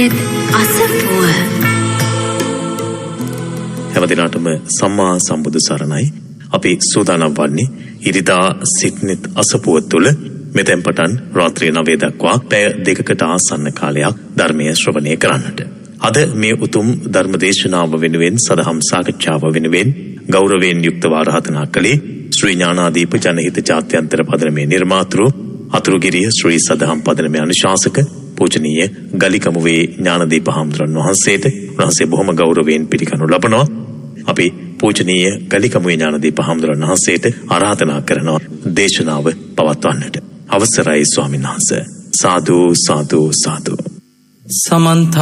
සිත්නෙත් අසපුව. හැමදිනාටම සම්මා සම්බුදු සරණයි. අපි සූදානම් වන්නේ ඉරිදා සිත්නෙත් අසපුව තුළ මෙතෙන් පටන් රාත්‍රිය 9 දක්වා පැය 2කට ආසන්න කාලයක් ධර්මය ශ්‍රවණය කරන්නට. අද මේ උතුම් ධර්ම දේශනාව වෙනුවෙන් සදහම් සාකච්ඡාව වෙනුවෙන් ගෞරවයෙන් යුක්තව ආරාධනා කළේ ශ්‍රී ඥානාදීප ජනහිත ජාත්‍යන්තර පදනමේ නිර්මාතෘ අතුරුගිරිය ශ්‍රී සදහම් පදනමේ අනුශාසක පූජනීය ගලිකමුවේ ඥානදීප හාමුදුරන් වහන්සේට උන්වහන්සේ බොහොම ගෞරවයෙන් පිළිගනු ලබනවා. අපි පූජනීය ගලිකමුවේ ඥානදීප හාමුදුරන් වහන්සේට ආරාධනා කරනවා දේශනාව පවත්වන්නට. අවසරයි ස්වාමීන් වහන්සේ. සාදු සාදු සාදු. සමන්ත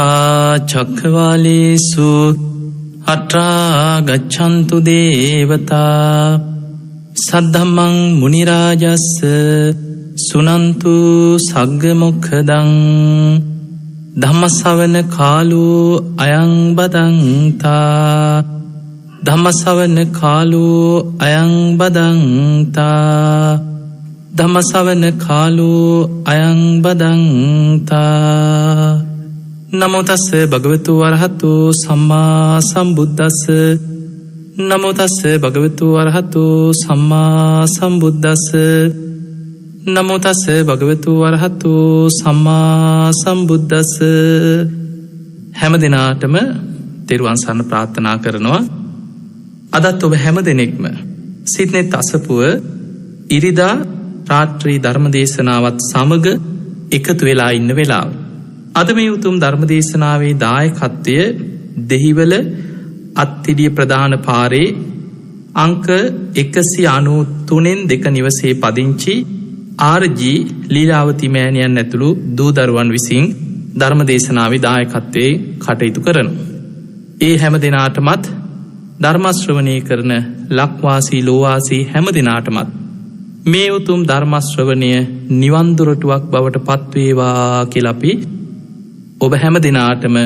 චක්කවාලේසු අත්‍රා ගච්ඡන්තු දේවතා සද්ධම්මං මුනි රාජස්ස සුනන්තු සග්ග මොක්ඛදං ධම්මස්සවන කාලෝ අයං බදන්තා ධම්මස්සවන කාලෝ අයං බදන්තා ධම්මස්සවන කාලෝ අයං බදන්තා. නමෝ තස්ස භගවතු වරහතු සම්මා සම්බුද්දස්ස නමෝ තස්ස භගවතු වරහතු සම්මා සම්බුද්දස්ස නමෝ තස්ස භගවතු වරහතු සම්මා සම්බුද්දස්ස. හැම දිනාටම තෙරුවන් සරණ ප්‍රාර්ථනා කරනවා. අදත් ඔබ හැම දෙනෙක්ම සිත්නෙත් අසපුව ඉරිදා රාත්‍රී ධර්මදේශනාවත් සමග එකතු වෙලා ඉන්න වෙලාව. අද මේ උතුම් ධර්මදේශනාවේ දායකත්වය දෙහිවල අත්තිඩිය ප්‍රධාන පාරේ අංක 193 2 නිවසේ පදිංචි ආර්.ජී. ලීලාවති මෑණියන් ඇතුළු දූ දරුවන් විසින් ධර්මදේශනාවේ දායකත්වයේ කටයුතු කරනවා. ඒ හැම දිනාටමත් ධර්ම ශ්‍රවණය කරන ලක්වාසී ලෝවාසී හැම දිනාටමත් මේ උතුම් ධර්ම ශ්‍රවණය නිවන් දොරටුවක් බවට පත්වේවා කියලා අපි ඔබ හැම දිනාටම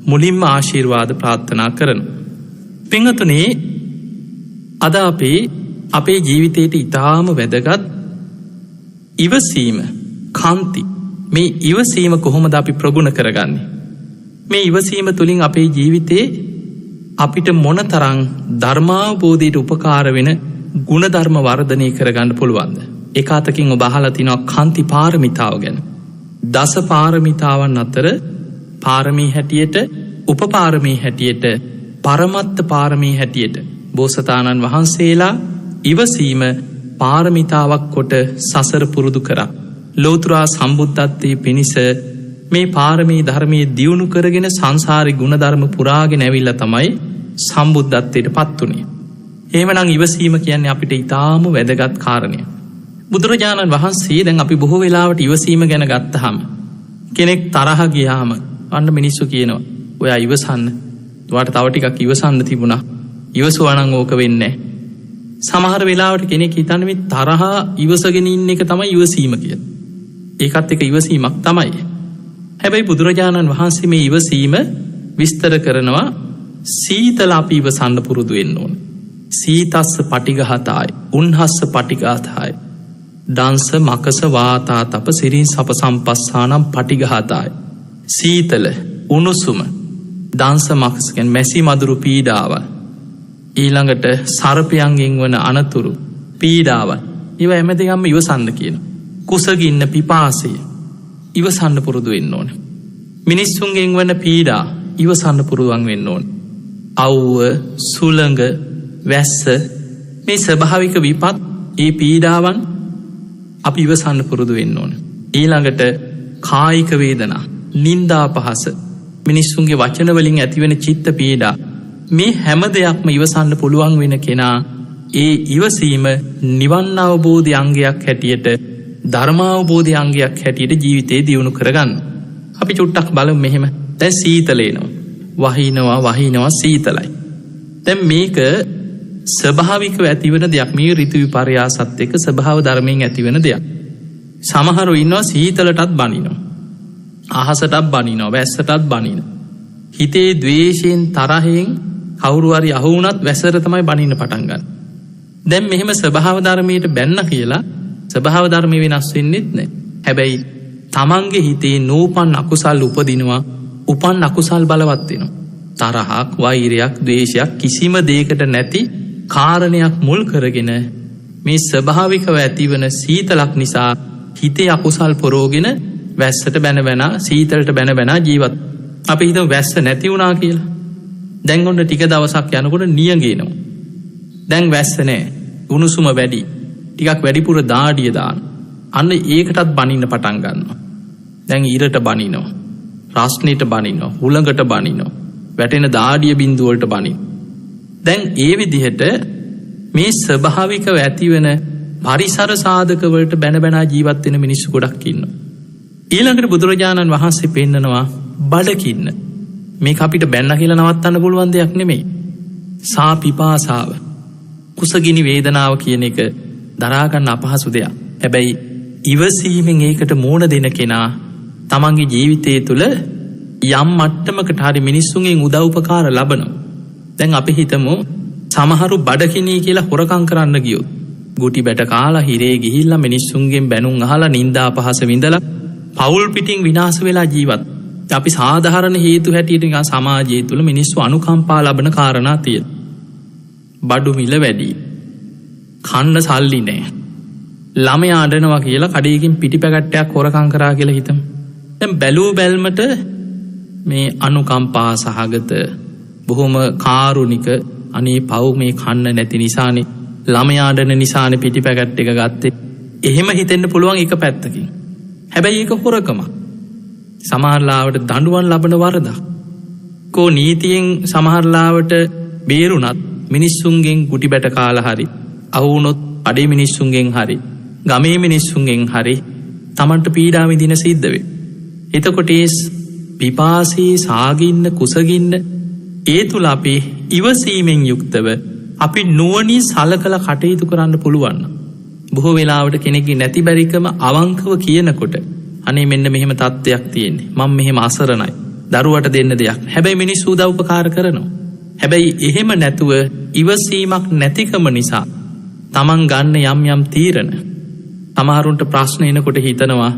මුලින්ම ආශිර්වාද ප්‍රාර්ථනා කරනවා. පින්වතුනි, අද අපි අපේ ජීවිතයට ඊටාම වැදගත් ඉවසීම, කාන්ති, මේ ඉවසීම කොහොමද අපි ප්‍රගුණ කරගන්නේ? මේ ඉවසීම තුලින් අපේ ජීවිතේ අපිට මොනතරම් ධර්මාවබෝධයට උපකාර වෙන ගුණධර්ම වර්ධනය කරගන්න පුළුවන්ද? එක අතකින් ඔබ අහලා තිනවා කාන්ති පාරමිතාව ගැන. දස පාරමිතාවන් අතර පාරමී හැටියට, උපපාරමී හැටියට, පරමත්ත පාරමී හැටියට බෝසතාණන් වහන්සේලා ඉවසීම පාරමිතාවක් කොට සසර පුරුදු කරා. ලෝතුරා සම්බුද්ධත්වයේ පිණිස මේ පාරමී ධර්මයේ දියුණු කරගෙන සංසාරේ ගුණධර්ම පුරාගෙන ඇවිල්ලා තමයි සම්බුද්ධත්වයට පත් වුනේ. එහෙමනම් ඉවසීම කියන්නේ අපිට ඊටාම වැදගත් කාරණයක්. බුදුරජාණන් වහන්සේ දැන් අපි බොහෝ වෙලාවට ඉවසීම ගැන ගත්තාම කෙනෙක් තරහ ගියාම අන්න මිනිස්සු කියනවා ඔයා ඉවසන්න. ඔයාට තව ටිකක් ඉවසන්න තිබුණා. ඉවසුවා නම් ඕක වෙන්නේ නැහැ. සමහර වෙලාවට කෙනෙක් හිතන්නේ මේ තරහ ඉවසගෙන ඉන්න එක තමයි ඉවසීම කියලා. ඒකත් එක ඉවසීමක් තමයි. හැබැයි බුදුරජාණන් වහන්සේ මේ ඉවසීම විස්තර කරනවා සීතල අපි ඉවසන්න පුරුදු වෙන්න ඕන. සීතස්ස පටිඝාතාය උන්හස්ස පටිඝාතාය දංස මකස වාතා තප සිරින් සප සම්පස්සානම් පටිඝාතාය. සීතල, උණුසුම, දංස මකස කියන්නේ මැසි මදුරු පීඩාව, ඊළඟට සර්පයන්ගෙන් වන අනතුරු පීඩාව, ඒවා හැමදේම ඉවසන්න කියනවා. කුසගින්න, පිපාසය ඉවසන්න පුරුදු වෙන්න ඕන. මිනිස්සුන්ගෙන් වන පීඩා ඉවසන්න පුරුදුන් වෙන්න ඕන. අවුව, සුළඟ, වැස්ස, මේ ස්වභාවික විපත්, ඒ පීඩාවන් අපි ඉවසන්න පුරුදු වෙන්න ඕන. ඊළඟට කායික වේදනා, නින්දා පහස, මිනිස්සුන්ගේ වචන වලින් ඇතිවෙන චිත්ත පීඩා, මේ හැම දෙයක්ම ඉවසන්න පුළුවන් වෙන කෙනා ඒ ඉවසීම නිවන් අවබෝධ අංගයක් හැටියට, ධර්මාවබෝධ අංගයක් හැටියට ජීවිතේ දියුණු කරගන්න. අපි චුට්ටක් බලමු මෙහෙම. දැන් සීතල එනවා. වහිනවා සීතලයි. දැන් මේක ස්වභාවිකව ඇතිවන දෙයක්. මේ ඍතු විපර්යාසත් එක්ක ස්වභාව ධර්මයෙන් ඇතිවන දෙයක්. සමහරව ඉන්නවා සීතලටත් බනිනවා, අහසටත් බනිනවා, වැස්සටත් බනිනවා. හිතේ ද්වේෂයෙන්, තරහෙන් කවුරු හරි අහු වුණත් වැස්සට තමයි බනින්න පටන් ගන්න. දැන් මෙහෙම ස්වභාව ධර්මයට බැන්න කියලා ස්වභාව ධර්ම වෙනස් වෙන්නෙත් නැහැ. හැබැයි තමන්ගේ හිතේ නූපන් අකුසල් උපදිනවා. උපන් අකුසල් බලවත් වෙනවා. තරහක්, වෛරයක්, ද්වේෂයක් කිසිම දෙයකට නැති කාරණයක් මුල් කරගෙන මේ ස්වභාවිකව ඇතිවන සීතලක් නිසා හිතේ අකුසල් පොරෝගෙන වැස්සට බැන බැන සීතලට බැන බැන ජීවත්. අපි හිතමු වැස්ස නැති වුණා කියලා. දැන් ඔන්න ටික දවසක් යනකොට නියඟේනවා. දැන් වැස්ස නැහැ. උණුසුම වැඩි. ටිකක් වැඩිපුර දාඩිය දාන. අන්න ඒකටත් බනින්න පටන් ගන්නවා. දැන් ඉරට බනිනවා. රස්නෙට බනිනවා. හුළඟට බනිනවා. වැටෙන දාඩිය බිඳුව වලට බනින. දැන් ඒ විදිහට මේ ස්වභාවිකව ඇතිවෙන පරිසර සාධක වලට බැන බැන ජීවත් වෙන මිනිස්සු ගොඩක් ඉන්නවා. ඊළඟට බුදුරජාණන් වහන්සේ පෙන්නනවා බඩකින්න. මේක අපිට බැන්න කියලා නවත්තන්න පුළුවන් දෙයක් නෙමෙයි. සා පිපාසාව, කුසගිනි වේදනාව කියන එක දරා ගන්න අපහසු දෙයක්. හැබැයි ඉවසීමෙන් ඒකට මෝන දෙන කෙනා තමන්ගේ ජීවිතය තුළ යම් මට්ටමකට හරි මිනිස්සුන්ගෙන් උදව් උපකාර ලබනවා. දැන් අපි හිතමු සමහරු බඩකිනී කියලා හොරකම් කරන්න ගියොත් ගුටි බැට කාලා හිරේ ගිහිල්ලා මිනිස්සුන්ගෙන් බැනුම් අහලා නින්දා අපහාස විඳලා පවුල් පිටින් විනාශ වෙලා ජීවත්. අපි සාධාරණ හේතු හැටියට නිකන් සමාජය තුළ මිනිස්සු අනුකම්පා ලබන කාරණා තියෙනවා. බඩු මිල වැඩි, කන්න සල්ලි නැහැ, ළමයා අඬනවා කියලා කඩේකින් පිටි පැකට්ටයක් හොරකම් කරා කියලා හිතමු. දැන් බැලූ බැල්මට මේ අනුකම්පා සහගත බොහොම කාරුණික අනේ පව් මේ කන්න නැති නිසානේ, ළමයා අඬන නිසානේ පිටි පැකට් එක ගත්තේ. එහෙම හිතෙන්න පුළුවන් එක පැත්තකින්. හැබැයි ඒක හොරකමක්. සමහරලාවට දඬුවම් ලබන වරදක්. කෝ නීතියෙන් සමහරලාවට බේරුණත් මිනිස්සුන්ගෙන් ගුටි බැට කාලා හරි, අහුනොත් අඩේ මිනිස්සුන්ගෙන් හරි, ගමේ මිනිස්සුන්ගෙන් හරි තමන්ට පීඩා විඳින සිද්ධ වේ. එතකොට ඒ පිපාසී සාගින්න කුසගින්න ඒ තුල අපි ඉවසීමෙන් යුක්තව අපි නුවණින් සලකලා කටයුතු කරන්න පුළුවන්. බොහෝ වෙලාවට කෙනෙක්ගේ නැති බැරිකම අවංකව කියනකොට අනේ මෙන්න මෙහෙම තත්ත්වයක් තියෙන්නේ, මම මෙහෙම අසරණයි, දරුවට දෙන්න දෙයක්. හැබැයි මිනිස්සු උදව් උපකාර කරනවා. හැබැයි එහෙම නැතුව ඉවසීමක් නැතිකම නිසා තමන් ගන්න යම් යම් තීරණ සමහරුන්ට ප්‍රශ්න එනකොට හිතනවා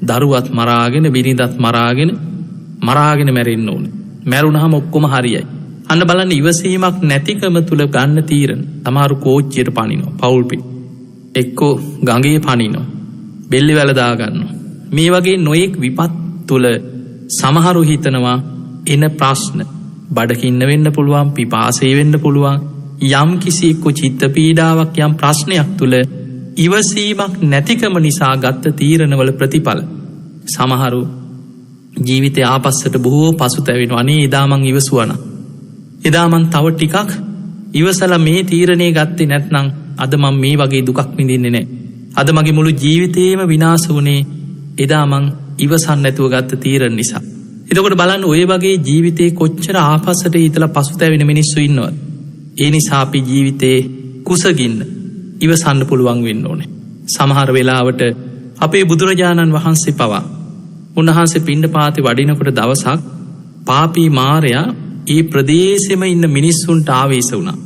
දරුවත් මරාගෙන බිරිඳත් මරාගෙන මැරෙන්න ඕනේ. මැරුණාම ඔක්කොම හරියයි. අන්න බලන්න ඉවසීමක් නැතිකම තුල ගන්න තීරණ. සමහරු කෝච්චියට පනිනවා, පවුල් පිට. එක්කෝ ගඟේ පනිනවා, බෙල්ලි වැල දා ගන්නවා. මේ වගේ නොයෙක් විපත් තුල සමහරු හිතනවා එන ප්‍රශ්න බඩකින්න වෙන්න පුළුවන්, පිපාසය වෙන්න පුළුවන්, යම් කිසි එක්ක චිත්ත පීඩාවක් යම් ප්‍රශ්නයක් තුල ඉවසීමක් නැතිකම නිසා ගත්ත තීරණවල ප්‍රතිඵල. සමහරු ජීවිතය ආපස්සට බොහෝ පසුතැවෙනවා. අනේ එදා මං ඉවසුවා, එදා මං තව ටිකක් ඉවසලා මේ තීරණේ ගත්තේ නැත්නම් අද මං මේ වගේ දුකක් විඳින්නේ නැහැ. අද මගේ මුළු ජීවිතේම විනාශ වුණේ එදා මං ඉවසන් නැතුව ගත්ත තීරණ නිසා. එතකොට බලන්න ඔය වගේ ජීවිතේ කොච්චර ආපස්සට හිතලා පසුතැවෙන මිනිස්සු ඉන්නවද? ඒ නිසා අපි ජීවිතේ කුසගින්න ඉවසන්න පුළුවන් වෙන්න ඕනේ. සමහර වෙලාවට අපේ බුදුරජාණන් වහන්සේ පවා උන්වහන්සේ පිණ්ඩපාතේ වඩිනකොට දවසක් පාපී මාරයා ඒ ප්‍රදේශෙම ඉන්න මිනිස්සුන්ට ආවේශ වුණා.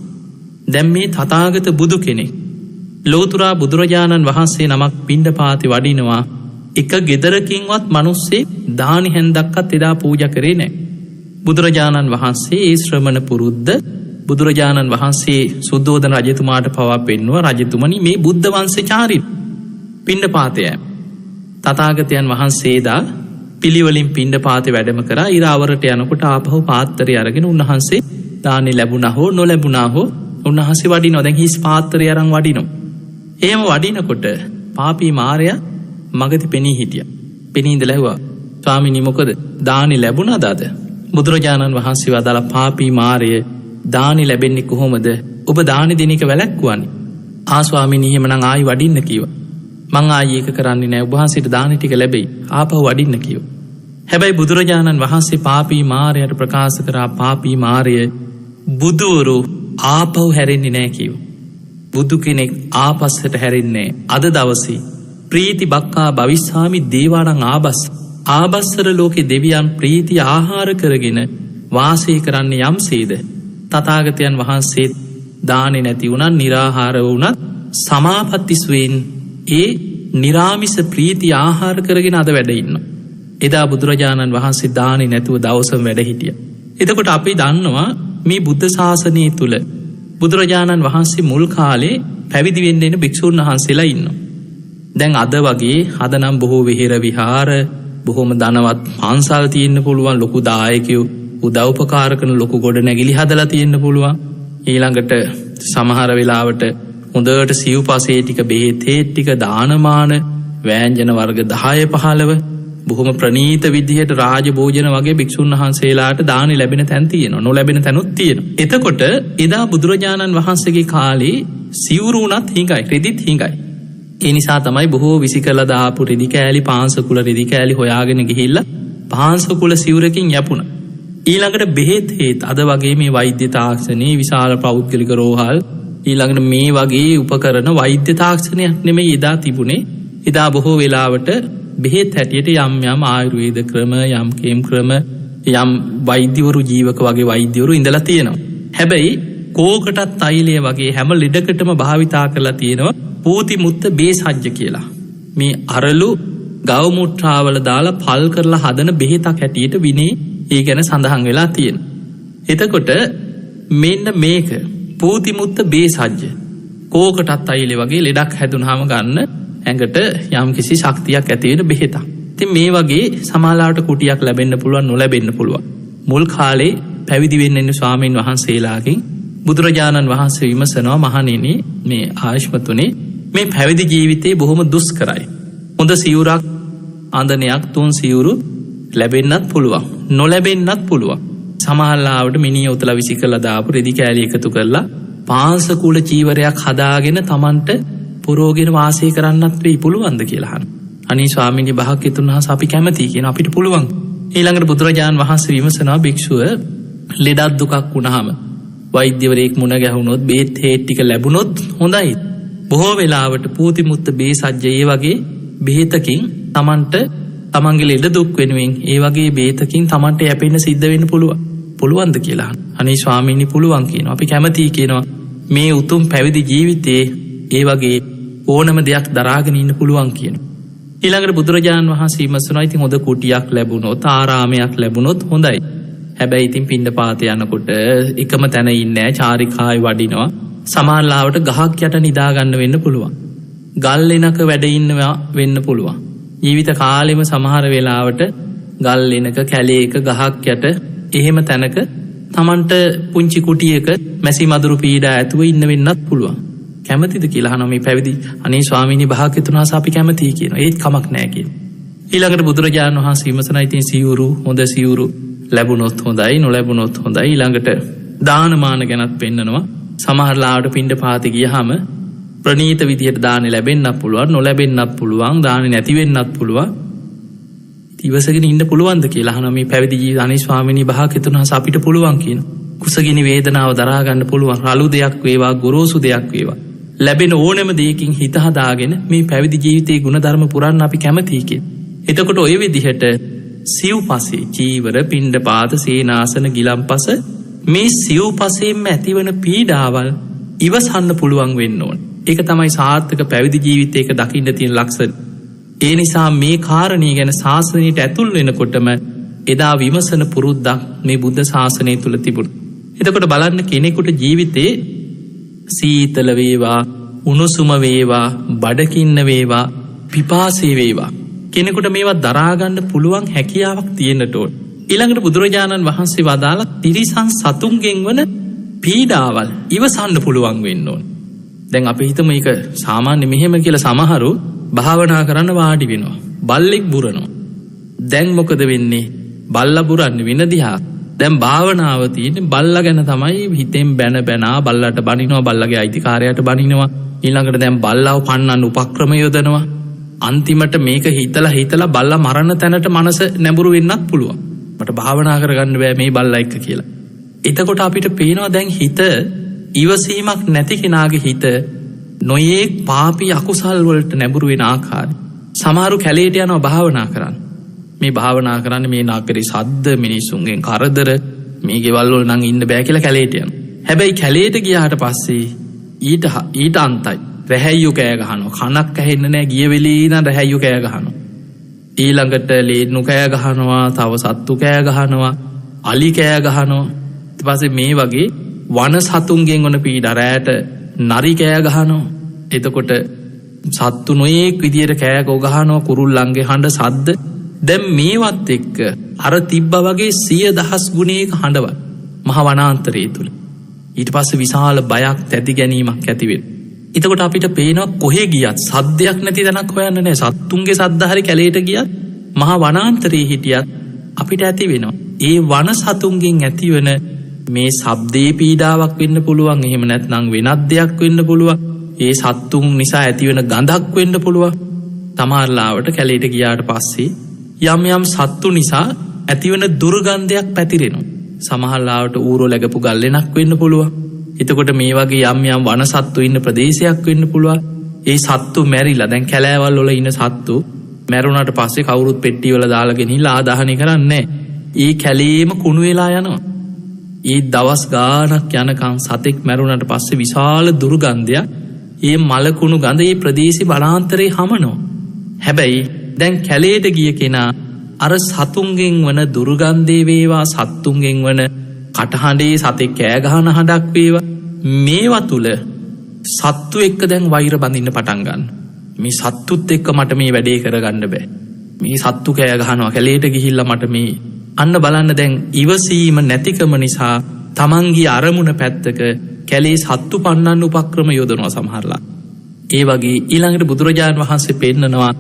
දැන් මේ තථාගත බුදු කෙනෙක් ලෝතුරා බුදුරජාණන් වහන්සේ නමක් පිණ්ඩපාතේ වඩිනවා. එක ගෙදරකින්වත් මිනිස්සේ දානි හැන්දක්වත් එදා පූජා කරේ නැහැ. බුදුරජාණන් වහන්සේ ඒ ශ්‍රමණ පුරුද්ද බුදුරජාණන් වහන්සේ සුද්ධෝදන රජතුමාට පවා පෙන්වුවා, රජතුමනි මේ බුද්ධ වංශචාරී පිණ්ඩපාතය. තථාගතයන් වහන්සේදා පිළිවෙලින් පිණ්ඩපාතේ වැඩම කරා. ඉරාවරට යනකොට ආපහු පාත්‍රය අරගෙන උන්වහන්සේ දානි ලැබුණා හෝ නොලැබුණා හෝ උන්වහන්සේ වඩිනවා. දැන් හිස් පාත්‍රය අරන් වඩිනවා. එහෙම වඩිනකොට පාපී මාරයා මගදී පෙනී හිටියා. පෙනී ඉඳලා ඇහුවා, ස්වාමීනි මොකද දානි ලැබුණාද අද? බුදුරජාණන් වහන්සේ වදාලා, පාපී මාරය දානි ලැබෙන්නේ කොහොමද? ඔබ දානි දෙන එක වැළැක්වුවානේ. ආ ස්වාමීනි එහෙමනම් ආයි වඩින්න කිව්වා. මං ආයි ඒක කරන්නේ නැහැ. ඔබ වහන්සේට දානි ටික ලැබෙයි. ආපහු වඩින්න කිව්වා. හැබැයි බුදුරජාණන් වහන්සේ පාපී මාරයට ප්‍රකාශ කරා, පාපී මාරය බුදුවරු ආපහු හැරෙන්නේ නැහැ කිව්වා. බුදු කෙනෙක් ආපස්සට හැරෙන්නේ අද දවසේ ප්‍රීති බක්කා භවිස්සාමි දේවානං ආබස්සර ලෝකේ දෙවියන් ප්‍රීති ආහාර කරගෙන වාසය කරන්නේ යම්සේද තථාගතයන් වහන්සේ දානේ නැති වුණත් निराහාර වුණත් සමාපත්තිස්වෙන් ඒ निराමිස ප්‍රීති ආහාර කරගෙන අද වැඩ ඉන්නවා. එදා බුදුරජාණන් වහන්සේ දානෙ නැතුව දවසම වැඩ හිටිය. එතකොට අපි දන්නවා මේ බුද්ධ ශාසනය තුළ බුදුරජාණන් වහන්සේ මුල් කාලේ පැවිදි වෙන්න එන භික්ෂූන් වහන්සේලා ඉන්නවා. දැන් අද වගේ අද නම් බොහෝ විහෙර විහාර බොහොම ධනවත් පන්සල් තියෙන්න පුළුවන්, ලොකු දායකයෝ උදව්පකාර කරන ලොකු ගොඩනැගිලි හදලා තියෙන්න පුළුවන්. ඊළඟට සමහර වෙලාවට හොඳට සිව්පසේ ටික බෙහෙත් ටික දානමාන වෑංජන වර්ග 10 15 බොහොම ප්‍රණීත විදිහට රාජ භෝජන වගේ භික්ෂුන් වහන්සේලාට දානි ලැබෙන තැන් තියෙනවා, නොලැබෙන තැනුත් තියෙනවා. එතකොට එදා බුදුරජාණන් වහන්සේගේ කාලේ සිවුරු උනත් හිඟයි, රෙදිත් හිඟයි. ඒ නිසා තමයි බොහෝ විසිකලා දාපු රෙදි කෑලි පාංශකුල රෙදි කෑලි හොයාගෙන ගිහිල්ලා පාංශකුල සිවුරකින් යපුණා. ඊළඟට බෙහෙත් හේත් අද වගේ මේ වෛද්‍ය තාක්ෂණයේ විශාල පෞද්ගලික රෝහල් ඊළඟට මේ වගේ උපකරණ වෛද්‍ය තාක්ෂණයක් නෙමෙයි එදා තිබුණේ. එදා බොහෝ වෙලාවට බෙහෙත් හැටියට යම් යම් ආයුර්වේද ක්‍රම, යම් කේම් ක්‍රම, යම් වෛද්‍යවරු ජීවක වගේ වෛද්‍යවරු ඉඳලා තියෙනවා. හැබැයි කෝකටත් තෛලය වගේ හැම ලෙඩකටම භාවිතා කරලා තියෙනවා පූති මුත්ත බේසජ්‍ය කියලා. මේ අරලු ගව මුත්‍රාවල දාලා පල් කරලා හදන බෙහෙතක් හැටියට විනේ ඒ ගැන සඳහන් වෙලා තියෙනවා. එතකොට මෙන්න මේක පූති මුත්ත බේසජ්‍ය කෝකටත් තෛලය වගේ ලෙඩක් හැදුනහම ගන්න ඇඟට යම් කිසි ශක්තියක් ඇති වෙන බෙහෙතක්. ඉතින් මේ වගේ සමාලාවට කුටියක් ලැබෙන්න පුළුවන්, නොලැබෙන්න පුළුවන්. මුල් කාලේ පැවිදි වෙන්න ඉන්න ස්වාමීන් වහන්සේලාගෙන් බුදුරජාණන් වහන්සේ විමසනවා, මහණෙනි මේ ආයුෂ්මතුනේ මේ පැවිදි ජීවිතේ බොහොම දුෂ්කරයි. හොඳ සිවුරක් අඳනයක් තුන් සිවුරු ලැබෙන්නත් පුළුවන්, නොලැබෙන්නත් පුළුවන්. සමහරලාවට මිනිහ උතලා විසිකලා දාපු රෙදි කෑලි එකතු කරලා පාංශකුල චීවරයක් හදාගෙන Tamanට පුරෝගෙන වාසය කරන්නත් වෙයි, පුළුවන්ද කියලා අහනවා. අනේ ස්වාමීනි භාග්‍යතුන් වහන්සේ අපි කැමතියි කියන අපිට පුළුවන්. ඊළඟට බුදුරජාණන් වහන්සේ විමසනවා, භික්ෂුව ලෙඩක් දුකක් වුණාම වෛද්‍යවරයෙක් මුණ ගැහුනොත් බේත් හේත් ටික ලැබුණොත් හොඳයි. බොහෝ වෙලාවට පූති මුත්ත බේසජ්‍ය ඒ වගේ බෙහෙතකින් Tamanට තමන්ගේ ලෙඩ දුක් වෙනුවෙන් ඒ වගේ බේතකින් Tamanට යැපෙන්න සිද්ධ වෙන්න පුළුවන්. පුළුවන්ද කියලා අනේ ස්වාමීනි පුළුවන් කියනවා. අපි කැමතියි කියනවා මේ උතුම් පැවිදි ජීවිතේ ඒ වගේ ඕනම දෙයක් දරාගෙන ඉන්න පුළුවන් කියනවා. ඊළඟට බුදුරජාණන් වහන්සේ විමසනවා, ඉතින් හොඳ කුටියක් ලැබුණොත්, ආරාමයක් ලැබුණොත් හොඳයි. හැබැයි ඉතින් පිණ්ඩපාත යනකොට එකම තැන ඉන්නේ නැහැ, චාරිකායි වඩිනවා. සමහරලාවට ගහක් යට නිදා ගන්න වෙන්න පුළුවන්. ගල් ලෙනක වැඩ ඉන්නවා වෙන්න පුළුවන්. ජීවිත කාලෙම සමහර වෙලාවට ගල් ලෙනක, කැලේක, ගහක් යට එහෙම තැනක Tamanට පුංචි කුටියක මැසි මදුරු පීඩා ඇතුව ඉන්න වෙන්නත් පුළුවන්. කැමතිද කියලා අහනවා මේ පැවිදි. අනේ ස්වාමීනි භාග්‍යතුන් වහන්සේ අපි කැමතියි කියනවා. ඒත් කමක් නැහැ කියනවා. ඊළඟට බුදුරජාණන් වහන්සේ විමසනවා, ඉතින් සිවුරු, හොඳ සිවුරු ලැබුණොත් හොඳයි, නොලැබුණොත් හොඳයි. ඊළඟට දානමාන ගැනත් පෙන්නනවා. සමහරලාවට පිණ්ඩපාතේ ගියහම ප්‍රණීත විදියට දානෙ ලැබෙන්නත් පුළුවන්, නොලැබෙන්නත් පුළුවන්, දානෙ නැති වෙන්නත් පුළුවන්. ඉවසගෙන ඉන්න පුළුවන්ද කියලා අහනවා මේ පැවිදි ජීවිතය. අනේ ස්වාමීනි භාග්‍යතුන් වහන්සේ අපිට පුළුවන් කියනවා. කුසගිනි වේදනාව දරා ගන්න පුළුවන්. රළු දෙයක් වේවා, ගොරෝසු දෙයක් වේවා, ලැබෙන ඕනෑම දෙයකින් හිත හදාගෙන මේ පැවිදි ජීවිතයේ ගුණධර්ම පුරන්න අපි කැමතියි කියනවා. එතකොට ඔය විදිහට සිව්පසේ චීවර, පිණ්ඩපාත, සේනාසන, ගිලම්පස මේ සිව්පසෙන්ම ඇතිවන පීඩාවල් ඉවසන්න පුළුවන් වෙන්න ඕන. ඒක තමයි සාර්ථක පැවිදි ජීවිතයක දකින්න තියෙන ලක්ෂණ. ඒ නිසා මේ කාරණේ ගැන ශාසනයට ඇතුල් වෙනකොටම එදා විමසන පුරුද්දක් මේ බුද්ධ ශාසනය තුල තිබුණා. එතකොට බලන්න කෙනෙකුට ජීවිතේ සීතල වේවා, උණුසුම වේවා, බඩකින්න වේවා, පිපාසය වේවා, කෙනෙකුට මේවා දරා ගන්න පුළුවන් හැකියාවක් තියෙන්නට ඕන. ඊළඟට බුදුරජාණන් වහන්සේ වදාළ තිරිසන් සතුන්ගෙන් වන පීඩාවල් ඉවසන්න පුළුවන් වෙන්න ඕන. දැන් අපි හිතමු මේක සාමාන්‍ය මෙහෙම කියලා. සමහරු භාවනා කරන්න වාඩි වෙනවා, බල්ලෙක් බුරනවා. දැන් මොකද වෙන්නේ? බල්ලා බුරන්නේ වෙන දිහා. දැන් භාවනාව තියෙන්නේ බල්ලා ගැන තමයි. හිතෙන් බැන බැනා බල්ලාට බනිනවා, බල්ලාගේ අයිතිකාරයාට බනිනවා. ඊළඟට දැන් බල්ලාව පන්නන්න උපක්‍රම යොදනවා. අන්තිමට මේක හිතලා බල්ලා මරණ තැනට මනස නැඹුරු වෙන්නත් පුළුවන්. මට භාවනා කරගන්න බෑ මේ බල්ලා එක්ක කියලා. එතකොට අපිට පේනවා දැන් හිත ඉවසීමක් නැති කෙනාගේ හිත නොයේක් පාපී අකුසල් වලට නැඹුරු වෙන ආකාරය. සමහරු කැලේට යනවා භාවනා කරන්න. මේ භාවනා කරන්නේ මේ නාගරි සද්ද, මිනිසුන්ගෙන් කරදර, මේ ගෙවල් වල නම් ඉන්න බෑ කියලා කැලේට යනවා. හැබැයි කැලේට ගියාට පස්සේ ඊට අන්තයි. රැහැයියෝ කෑ ගහනවා. කනක් ඇහෙන්නේ නැහැ. ගිය වෙලේ ඉඳන් රැහැයියෝ කෑ ගහනවා. ඊළඟට ලේනු කෑ ගහනවා, තව සත්තු කෑ ගහනවා, අලි කෑ ගහනවා. ඊට පස්සේ මේ වගේ වන සතුන්ගෙන් වන පීඩා, රැට නරි කෑ ගහනවා. එතකොට සත්තු නොයෙක් විදියට කෑ ගහනවා, කුරුල්ලන්ගේ හඬ සද්ද. දැන් මේවත් එක්ක අර තිබ්බා වගේ 100,000 ගුණයක හඬවත් මහ වනාන්තරයේ තුල. ඊට පස්සේ විශාල බයක්, තැති ගැනීමක් ඇති වෙනවා. එතකොට අපිට පේනවා කොහෙ ගියත් සද්දයක් නැති තැනක් හොයන්න නෑ. සත්තුන්ගේ සද්ද හරි කැලේට ගියත්, මහ වනාන්තරයේ හිටියත් අපිට ඇති වෙනවා. ඒ වන සතුන්ගෙන් ඇතිවන මේ ශබ්දේ පීඩාවක් වෙන්න පුළුවන්. එහෙම නැත්නම් වෙනත් දෙයක් වෙන්න පුළුවන්. ඒ සත්තුන් නිසා ඇතිවන ගඳක් වෙන්න පුළුවන්. තමාරලාවට කැලේට ගියාට පස්සේ යම් යම් සත්තු නිසා ඇතිවන දුර්ගන්ධයක් පැතිරෙනවා. සමහරලාවට ඌරෝ läගපු ගල්ලෙනක් වෙන්න පුළුවන්. එතකොට මේ වගේ යම් යම් වන සත්තු ඉන්න ප්‍රදේශයක් වෙන්න පුළුවන්. ඒ සත්තු මැරිලා, දැන් කැලෑවල් වල ඉන්න සත්තු මැරුණාට පස්සේ කවුරුත් පෙට්ටි වල දාලා ගෙනිහිල්ලා ආදාහනය කරන්නේ නැහැ. ඒ කැලේම කුණු වෙලා යනවා. ඒ දවස් ගාණක් යනකම් සතෙක් මැරුණාට පස්සේ විශාල දුර්ගන්ධයක්, ඒ මලකුණු ගඳ ඒ ප්‍රදේශي වනාන්තරේ හමනවා. හැබැයි දැන් කැලේට ගිය කෙනා අර සතුන්ගෙන් වන දුර්ගන්ධේ වේවා, සත්තුන්ගෙන් වන කටහඬේ සතෙක් කෑ ගහන හඬක් වේවා, මේවා තුල සත්තු එක්ක දැන් වෛර බඳින්න පටන් ගන්න. මේ සත්තුත් එක්ක මට මේ වැඩේ කරගන්න බෑ. මේ සත්තු කෑ ගහනවා කැලේට ගිහිල්ලා මට මේ අන්න බලන්න. දැන් ඉවසීම නැතිකම නිසා තමන්ගේ අරමුණ පැත්තක කැලේ සත්තු පන්නන්න උපක්‍රම යොදනවා සමහරලා. ඒ වගේ ඊළඟට බුදුරජාණන් වහන්සේ පෙන්නනවා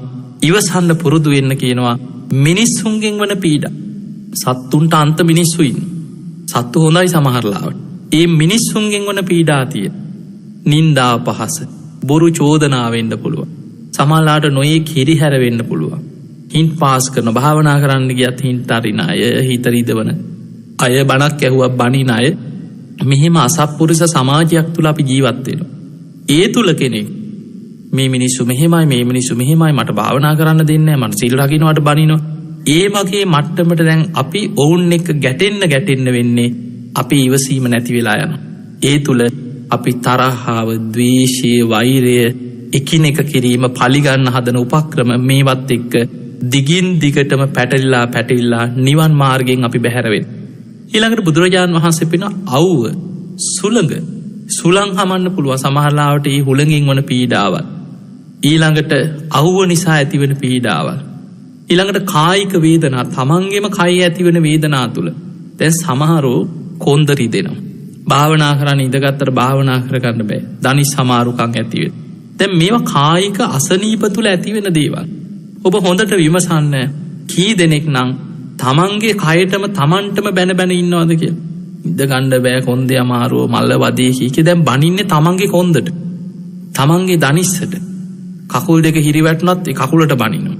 ඉවසන්න පුරුදු වෙන්න කියනවා. මිනිස්සුන්ගෙන් වන පීඩා, සත්තුන්ට අන්ත මිනිස්සු ඉන්න. සත්තු හොඳයි සමහරලාවට. ඒ මිනිස්සුන්ගෙන් වන පීඩා තියෙන නින්දා, පහස, බොරු චෝදනා වෙන්න පුළුවන්. සමහරලාට නොයේ කිරිහැර වෙන්න පුළුවන්. හින්ට් පාස් කරන, භාවනා කරන්න ගියත් හින්ට් අරින අය, හිත රිදවන අය, බණක් ඇහුවා බණින අය, මෙහෙම අසත්පුරුෂ සමාජයක් තුල අපි ජීවත් වෙනවා. ඒ තුල කෙනෙක් මේ මිනිස්සු මෙහෙමයි, මේ මිනිස්සු මෙහෙමයි, මට භාවනා කරන්න දෙන්නේ නැහැ, මට සීල් රකින්නවට බනිනවා. ඒ වගේ මට්ටමට දැන් අපි ඔවුන් එක්ක ගැටෙන්න වෙන්නේ අපි ඉවසීම නැති වෙලා යනවා. ඒ තුල අපි තරහව, ද්වේෂය, වෛරය, එකිනෙක කිරීම, පලිගන්න හදන උපක්‍රම, මේවත් එක්ක දිගින් දිගටම පැටලිලා නිවන් මාර්ගයෙන් අපි බැහැර වෙනවා. ඊළඟට බුදුරජාණන් වහන්සේ පෙන අවුව, සුලං හමන්න පුළුවන් සමහරලාවට. ඒ හුලඟින් වන පීඩාවල්, ඊළඟට අවුව නිසා ඇතිවන පීඩාවල්, ඊළඟට කායික වේදනා, තමන්ගේම කය ඇතිවන වේදනා තුල දැන් සමහරෝ කොන්ද රිදෙනවා. භාවනා කරන්න ඉඳගත්තට භාවනා කරගන්න බෑ. දනිස් සමාරුකම් ඇති වෙනවා. දැන් මේවා කායික අසනීප තුල ඇතිවෙන දේවල්. ඔබ හොඳට විමසන්න, කී දෙනෙක් නම් තමන්ගේ කයටම තමන්ටම බැන ඉන්නවද කියලා. ඉඳ ගන්න බෑ, කොන්දේ අමාරුව, මල්ල වදේ කීකේ දැන් බනින්නේ තමන්ගේ කොන්දට, තමන්ගේ දනිස්සට. කකුල් දෙක හිරිවැටුණත් ඒ කකුලට බනිනවා.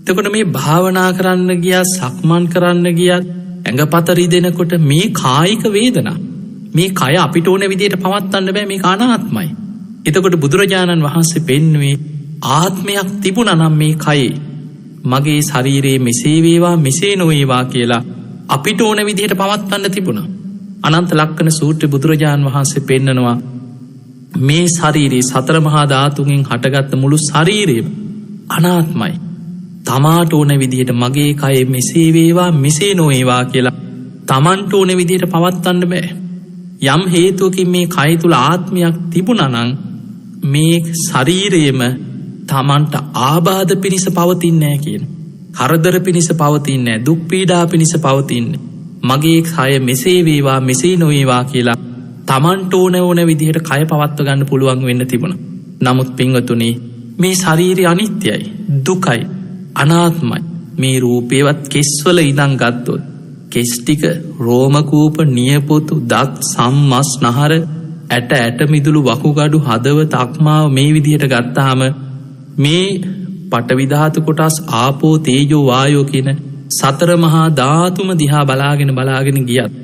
එතකොට මේ භාවනා කරන්න ගියා, සක්මන් කරන්න ගියත් ඇඟපත රිදෙනකොට මේ කායික වේදනා, මේ කය අපිට ඕන විදිහට පවත්වන්න බෑ, මේක අනාත්මයි. එතකොට බුදුරජාණන් වහන්සේ පෙන්වුවේ ආත්මයක් තිබුණා නම් මේ කයේ, මගේ ශරීරයේ මෙසේ වේවා මෙසේ නොවේවා කියලා අපිට ඕන විදිහට පවත්වන්න තිබුණා. අනන්ත ලක්කන සූත්‍රයේ බුදුරජාණන් වහන්සේ පෙන්නනවා මේ ශරීරයේ සතර මහා ධාතුන්ගෙන් හටගත්ත මුළු ශරීරයම අනාත්මයි. තමාට ඕන විදිහට මගේ කය මෙසේ වේවා මෙසේ නොවේවා කියලා තමන්ට ඕන විදිහට පවත්වන්න බෑ. යම් හේතුවකින් මේ කය තුල ආත්මයක් තිබුණා නම් මේ ශරීරයේම තමන්ට ආබාධ පිණිස පවතින්නේ නැහැ කියන. කරදර පිණිස පවතින්නේ නැහැ, දුක් පීඩා පිණිස පවතින්නේ. මගේ කය මෙසේ වේවා මෙසේ නොවේවා කියලා තමන්ට ඕන විදිහට කය පවත්ව ගන්න පුළුවන් වෙන්න තිබුණා. නමුත් පින්වතුනි, මේ ශරීරය අනිත්‍යයි, දුකයි, අනාත්මයි. මේ රූපේවත් කෙස්වල ඉඳන් ගත්තොත් කෙස් ටික, රෝම කූප, නියපොතු, දත්, සම්මස්, නහර, ඇට මිදුළු, වකුගඩු, හදවත, අක්මාව මේ විදිහට ගත්තාම මේ පඨවි ධාතු කොටස්, ආපෝ, තේජෝ, වායෝ කියන සතර මහා ධාතුම දිහා බලාගෙන ගියත්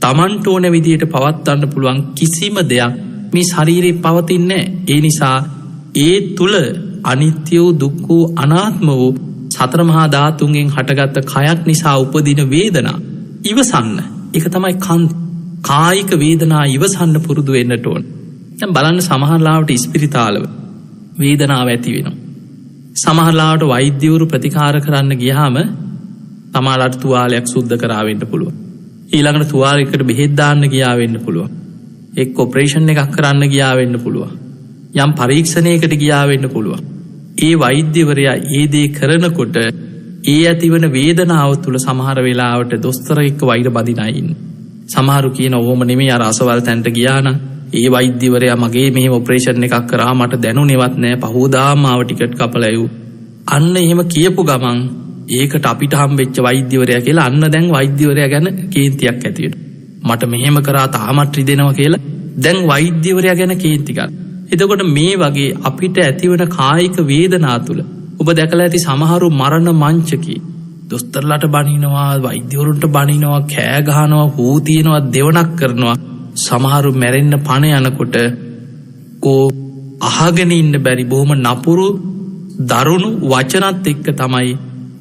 තමන්ට ඕන විදිහට පවත්වන්න පුළුවන් කිසිම දෙයක් මේ ශරීරේ පවතින්නේ නැහැ. ඒ නිසා ඒ තුල අනිත්‍ය වූ, දුක්ඛ වූ, අනාත්ම වූ සතර මහා ධාතුන්ගෙන් හටගත්ත කයක් නිසා උපදින වේදනා ඉවසන්න. ඒක තමයි කායික වේදනා ඉවසන්න පුරුදු වෙන්නට ඕන. දැන් බලන්න සමහර ලාවට ස්පිරිතාලව වේදනාව ඇති වෙනවා. සමහරලාට වෛද්‍යවරු ප්‍රතිකාර කරන්න ගියාම තමාලට තුවාලයක් සුද්ධ කරා වෙන්න පුළුවන්. ඊළඟට තුවාලයකට බෙහෙත් දාන්න ගියා වෙන්න පුළුවන්. එක් ඔපරේෂන් එකක් කරන්න ගියා වෙන්න පුළුවන්. යම් පරීක්ෂණයකට ගියා වෙන්න පුළුවන්. ඒ වෛද්‍යවරයා ඒ දේ කරනකොට ඒ ඇතිවන වේදනාව තුළ සමහර වෙලාවට දොස්තර එක්ක වෛර බදිනා ඉන්නේ. සමහරු කියන ඕම නෙමෙයි අර අසවල් තැනට ගියා නම් ඒ වෛද්‍යවරයා මගේ මෙහෙම ඔපරේෂන් එකක් කරා මට දැනුනේවත් නෑ පහෝදාම ආව ටිකට් කපලා එව්. අන්න එහෙම කියපු ගමන් ඒකට අපිට හම්බෙච්ච වෛද්‍යවරයා කියලා අන්න දැන් වෛද්‍යවරයා ගැන කේන්තියක් ඇති වෙනවා. මට මෙහෙම කරා තාමත් රිදෙනවා කියලා දැන් වෛද්‍යවරයා ගැන කේන්ති ගන්න. එතකොට මේ වගේ අපිට ඇතිවන කායික වේදනා තුළ ඔබ දැකලා ඇති සමහරු මරණ මංචකී දොස්තරලාට බනිනවා වෛද්‍යවරුන්ට බනිනවා කෑ ගහනවා හූ තියනවා දෙවනක් කරනවා සමහරු මැරෙන්න පණ යනකොට කෝ අහගෙන ඉන්න බැරි බොහොම නපුරු දරුණු වචනත් එක්ක තමයි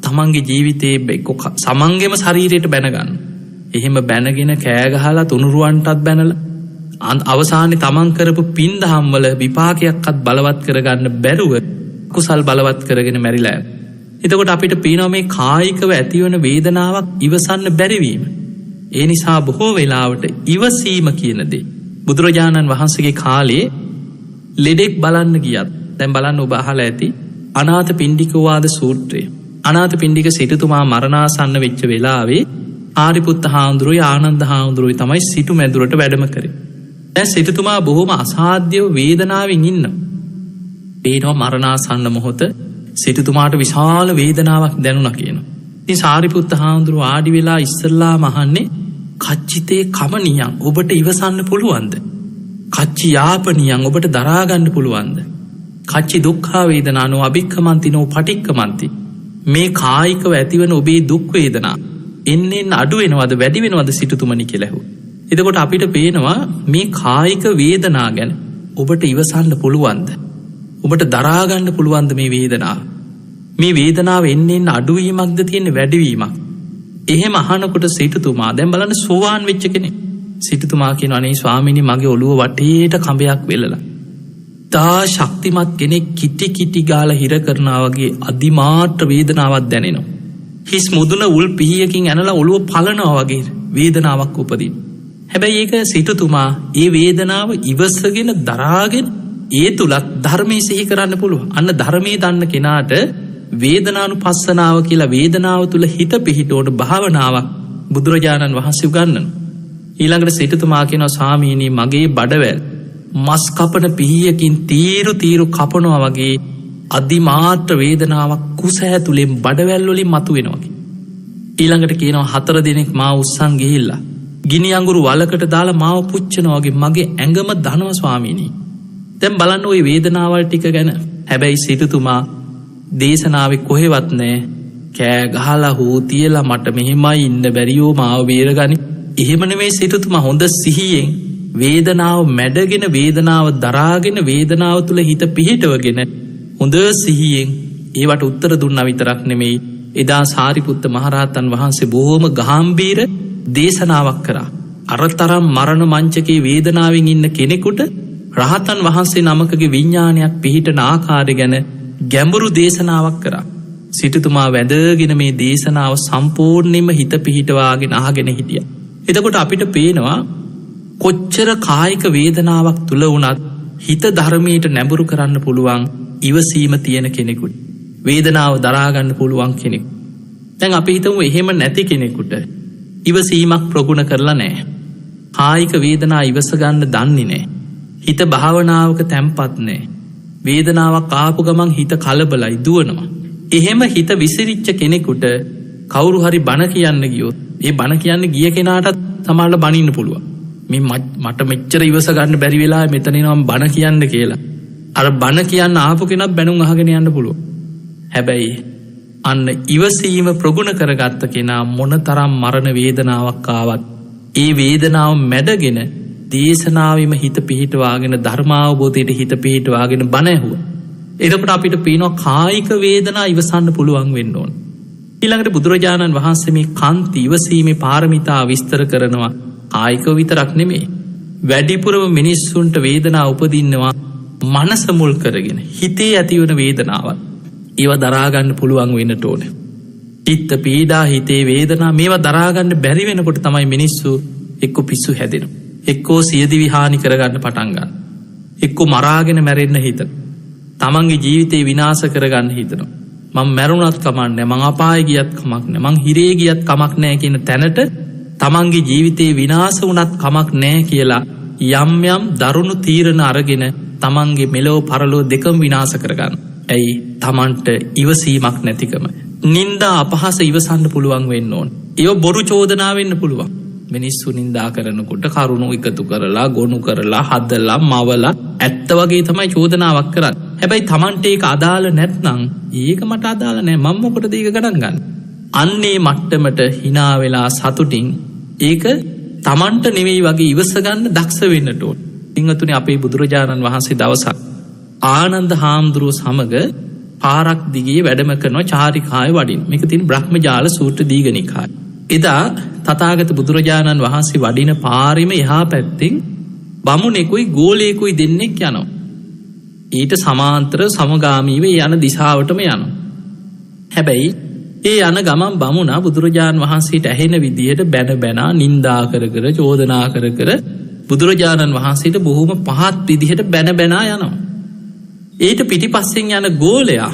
තමන්ගේ ජීවිතයේ සමන්ගේම ශරීරයට බැනගන්න. එහෙම බැනගෙන කෑ ගහලා තුනුරුවන්ටත් බැනලා අවසානයේ තමන් කරපු පින් දහම් වල විපාකයක්වත් බලවත් කරගන්න බැරුව කුසල් බලවත් කරගෙන මැරිලා යනවා. එතකොට අපිට පේනවා මේ කායිකව ඇතිවන වේදනාවක් ඉවසන්න බැරිවීම. ඒ නිසා බොහෝ වෙලාවට ඉවසීම කියන දේ බුදුරජාණන් වහන්සේගේ කාලේ ලෙඩෙක් බලන්න ගියත් දැන් බලන්න ඔබ අහලා ඇති අනාථපිණ්ඩික වාද සූත්‍රය. අනාථපිණ්ඩික සිටුතුමා මරණාසන්න වෙච්ච වෙලාවේ ආරිපුත්ත හාමුදුරුවෝ ආනන්ද හාමුදුරුවෝ තමයි සිටු මැදුරට වැඩම කරේ. දැන් සිටුතුමා බොහොම අසාධ්‍ය වේදනාවෙන් ඉන්නවා. පේනවා මරණාසන්න මොහොත සිටුතුමාට විශාල වේදනාවක් දැනුණා කියනවා. ඉතින් සාරිපුත්ත හාමුදුරුවෝ ආඩි වෙලා ඉස්සල්ලාම අහන්නේ කච්චිතේ කමනියන් ඔබට ඉවසන්න පුළුවන්ද? කච්චි යාපනියන් ඔබට දරා ගන්න පුළුවන්ද? කච්චි දුක්ඛා වේදනානෝ අභික්ඛමන්තිනෝ පටික්ඛමන්ති. මේ කායිකව ඇතිවන ඔබේ දුක් වේදනා එන්නෙන් අඩු වෙනවද වැඩි වෙනවද සිටුතුමනි කියලා ඇහුවා. එතකොට අපිට පේනවා මේ කායික වේදනා ගැන ඔබට ඉවසන්න පුළුවන්ද? ඔබට දරා ගන්න පුළුවන්ද මේ වේදනාව? මේ වේදනාව එන්නෙන් අඩුවීමක්ද තියෙන්නේ වැඩිවීමක්? එහෙම අහනකොට සිටුතුමා දැන් බලන්න සෝවාන් වෙච්ච කෙනෙක්. සිටුතුමා කියනවා අනේ ස්වාමීනි මගේ ඔළුව වටේට කඹයක් වෙලලා. තා ශක්තිමත් කෙනෙක් කිටි කිටි ගාලා හිර කරනවා වගේ අදිමාත්‍ර වේදනාවක් දැනෙනවා. හිස් මුදුන උල් පිහියකින් ඇනලා ඔළුව පලනවා වගේ වේදනාවක් උපදින. හැබැයි ඒක සිටුතුමා ඒ වේදනාව ඉවසගෙන දරාගෙන ඒ තුලත් ධර්මයේ සිහි කරන්න පුළුවන්. අන්න ධර්මයේ දන්න කෙනාට වේදනානුපස්සනාව කියලා වේදනාව තුල හිත පිහිටවන භාවනාවක් බුදුරජාණන් වහන්සේ උගන්වනවා. ඊළඟට සිටුතුමා කියනවා ස්වාමීනි මගේ බඩවැල් මස් කපන පිහියකින් තීරු කපනවා වගේ අදිමාත්‍ර වේදනාවක් කුස ඇතුලෙන් බඩවැල් වලින් මතුවෙනවා. ඊළඟට කියනවා 4 දිනක් මාව උස්සන් ගිහිල්ලා ගිනි අඟුරු වලකට දාලා මාව පුච්චනවා වගේ මගේ ඇඟම දනවා ස්වාමීනි. දැන් බලන්න ওই වේදනාවල් ටික ගැන. හැබැයි සිටුතුමා දේශනාවේ කොහෙවත් නෑ කෑ ගහලා හූ තියලා මට මෙහෙමයි ඉන්න බැරියෝ මාව බේරගනි. එහෙම නෙමෙයි සිටුතුමා හොඳ සිහියෙන් වේදනාව මැඩගෙන වේදනාව දරාගෙන වේදනාව තුල හිත පිහිටවගෙන හොඳ සිහියෙන් ඒවට උත්තර දුන්නා විතරක් නෙමෙයි එදා සාරිපුත්ත මහරහතන් වහන්සේ බොහොම ගාම්භීර දේශනාවක් කරා. අරතරම් මරණ මංචකේ වේදනාවෙන් ඉන්න කෙනෙකුට රහතන් වහන්සේ නමකගේ විඥානයක් පිහිටන ආකාරය ගැන ගැඹුරු දේශනාවක් කරා. සිටුතුමා වැදගෙන මේ දේශනාව සම්පූර්ණයෙන්ම හිත පිහිටවාගෙන අහගෙන හිටියා. එතකොට අපිට පේනවා කොච්චර කායික වේදනාවක් තුල වුණත් හිත ධර්මයට නැඹුරු කරන්න පුළුවන් ඉවසීම තියෙන කෙනෙකුට. වේදනාව දරා ගන්න පුළුවන් කෙනෙක්. දැන් අපි හිතමු එහෙම නැති කෙනෙකුට ඉවසීමක් ප්‍රගුණ කරලා නැහැ. කායික වේදනා ඉවස ගන්න දන්නේ නැහැ. හිත භාවනාවක තැම්පත් නැහැ. වේදනාවක් ආපු ගමන් හිත කලබලයි දුවනවා. එහෙම හිත විසිරිච්ච කෙනෙකුට කවුරු හරි බණ කියන්න ගියොත් ඒ බණ කියන්න ගිය කෙනාටත් සමහරවල් බනින්න පුළුවන්. මේ මට මෙච්චර ඉවස ගන්න බැරි වෙලා මෙතන එනවා බණ කියන්න කියලා. අර බණ කියන්න ආපු කෙනත් බැනුම් අහගෙන යන්න පුළුවන්. හැබැයි අන්න ඉවසීම ප්‍රගුණ කරගත්ත කෙනා මොනතරම් මරණ වේදනාවක් ආවත් ඒ වේදනාව මැඩගෙන දේශනාවෙම හිත පිහිටවාගෙන ධර්මාවබෝධයට හිත පිහිටවාගෙන බණ ඇහුවා. එතකොට අපිට පේනවා කායික වේදනා ඉවසන්න පුළුවන් වෙන්න ඕන. ඊළඟට බුදුරජාණන් වහන්සේ මේ කාන්ති ඉවසීමේ පාරමිතා විස්තර කරනවා. කායික විතරක් නෙමෙයි. වැඩිපුරම මිනිස්සුන්ට වේදනාව උපදින්නවා මනස මුල් කරගෙන හිතේ ඇතිවන වේදනාවක්. ඒවා දරාගන්න පුළුවන් වෙන්නට ඕනේ. චිත්ත පීඩා, හිතේ වේදනා මේවා දරාගන්න බැරි වෙනකොට තමයි මිනිස්සු එක්ක පිස්සු හැදෙනවා. එක්කෝ සියදිවි හානි කරගන්න පටන් ගන්නවා. එක්කෝ මරාගෙන මැරෙන්න හිතනවා. තමන්ගේ ජීවිතේ විනාශ කරගන්න හිතනවා. මම මැරුණත් කමක් නැහැ, මං අපායේ ගියත් කමක් නැහැ, මං හිරේ ගියත් කමක් නැහැ කියන තැනට තමන්ගේ ජීවිතේ විනාශ වුණත් කමක් නැහැ කියලා යම් යම් දරුණු තීරණ අරගෙන තමන්ගේ මෙලොව පරලොව දෙකම විනාශ කරගන්න. ඇයි? තමන්ට ඉවසීමක් නැතිකම. නින්දා අපහාස ඉවසන්න පුළුවන් වෙන්න ඕන. ඒව බොරු චෝදනා වෙන්න පුළුවන්. මිනිස්සු නින්දා කරනකොට කරුණු එකතු කරලා, ගොනු කරලා, හදලා, මවලා ඇත්ත වගේ තමයි චෝදනාවක් කරන්නේ. හැබැයි තමන්ට ඒක අදාළ නැත්නම් ඒක මට අදාළ නැහැ, මම මොකටද ඒක ගණන් ගන්න? අන්නේ මට්ටමට hina වෙලා සතුටින් ඒක තමන්ට නෙවෙයි වගේ ඉවස ගන්න දක්ෂ වෙන්නට ඕන. පින්වතුනි, අපේ බුදුරජාණන් වහන්සේ දවසක් ආනන්ද හාමුදුරුවෝ සමග පාරක් දිගේ වැඩම කරන චාරිකාවේ වඩින්. මේක තියෙන බ්‍රහ්මජාල සූත්‍ර දීඝනිකායේ. එදා තථාගත බුදුරජාණන් වහන්සේ වඩින පාරෙම එහා පැත්තෙන් බමුණෙකුයි ගෝලයෙකුයි දෙන්නෙක් යනවා. ඊට සමාන්තර සමගාමීව යන දිශාවටම යනවා. හැබැයි ඒ යන ගමන් බමුණා බුදුරජාණන් වහන්සේට ඇහෙන විදිහට බැන බැනා, නින්දා කර කර, චෝදනා කර කර බුදුරජාණන් වහන්සේට බොහොම පහත් විදිහට බැන බැනා යනවා. ඊට පිටිපස්සෙන් යන ගෝලයා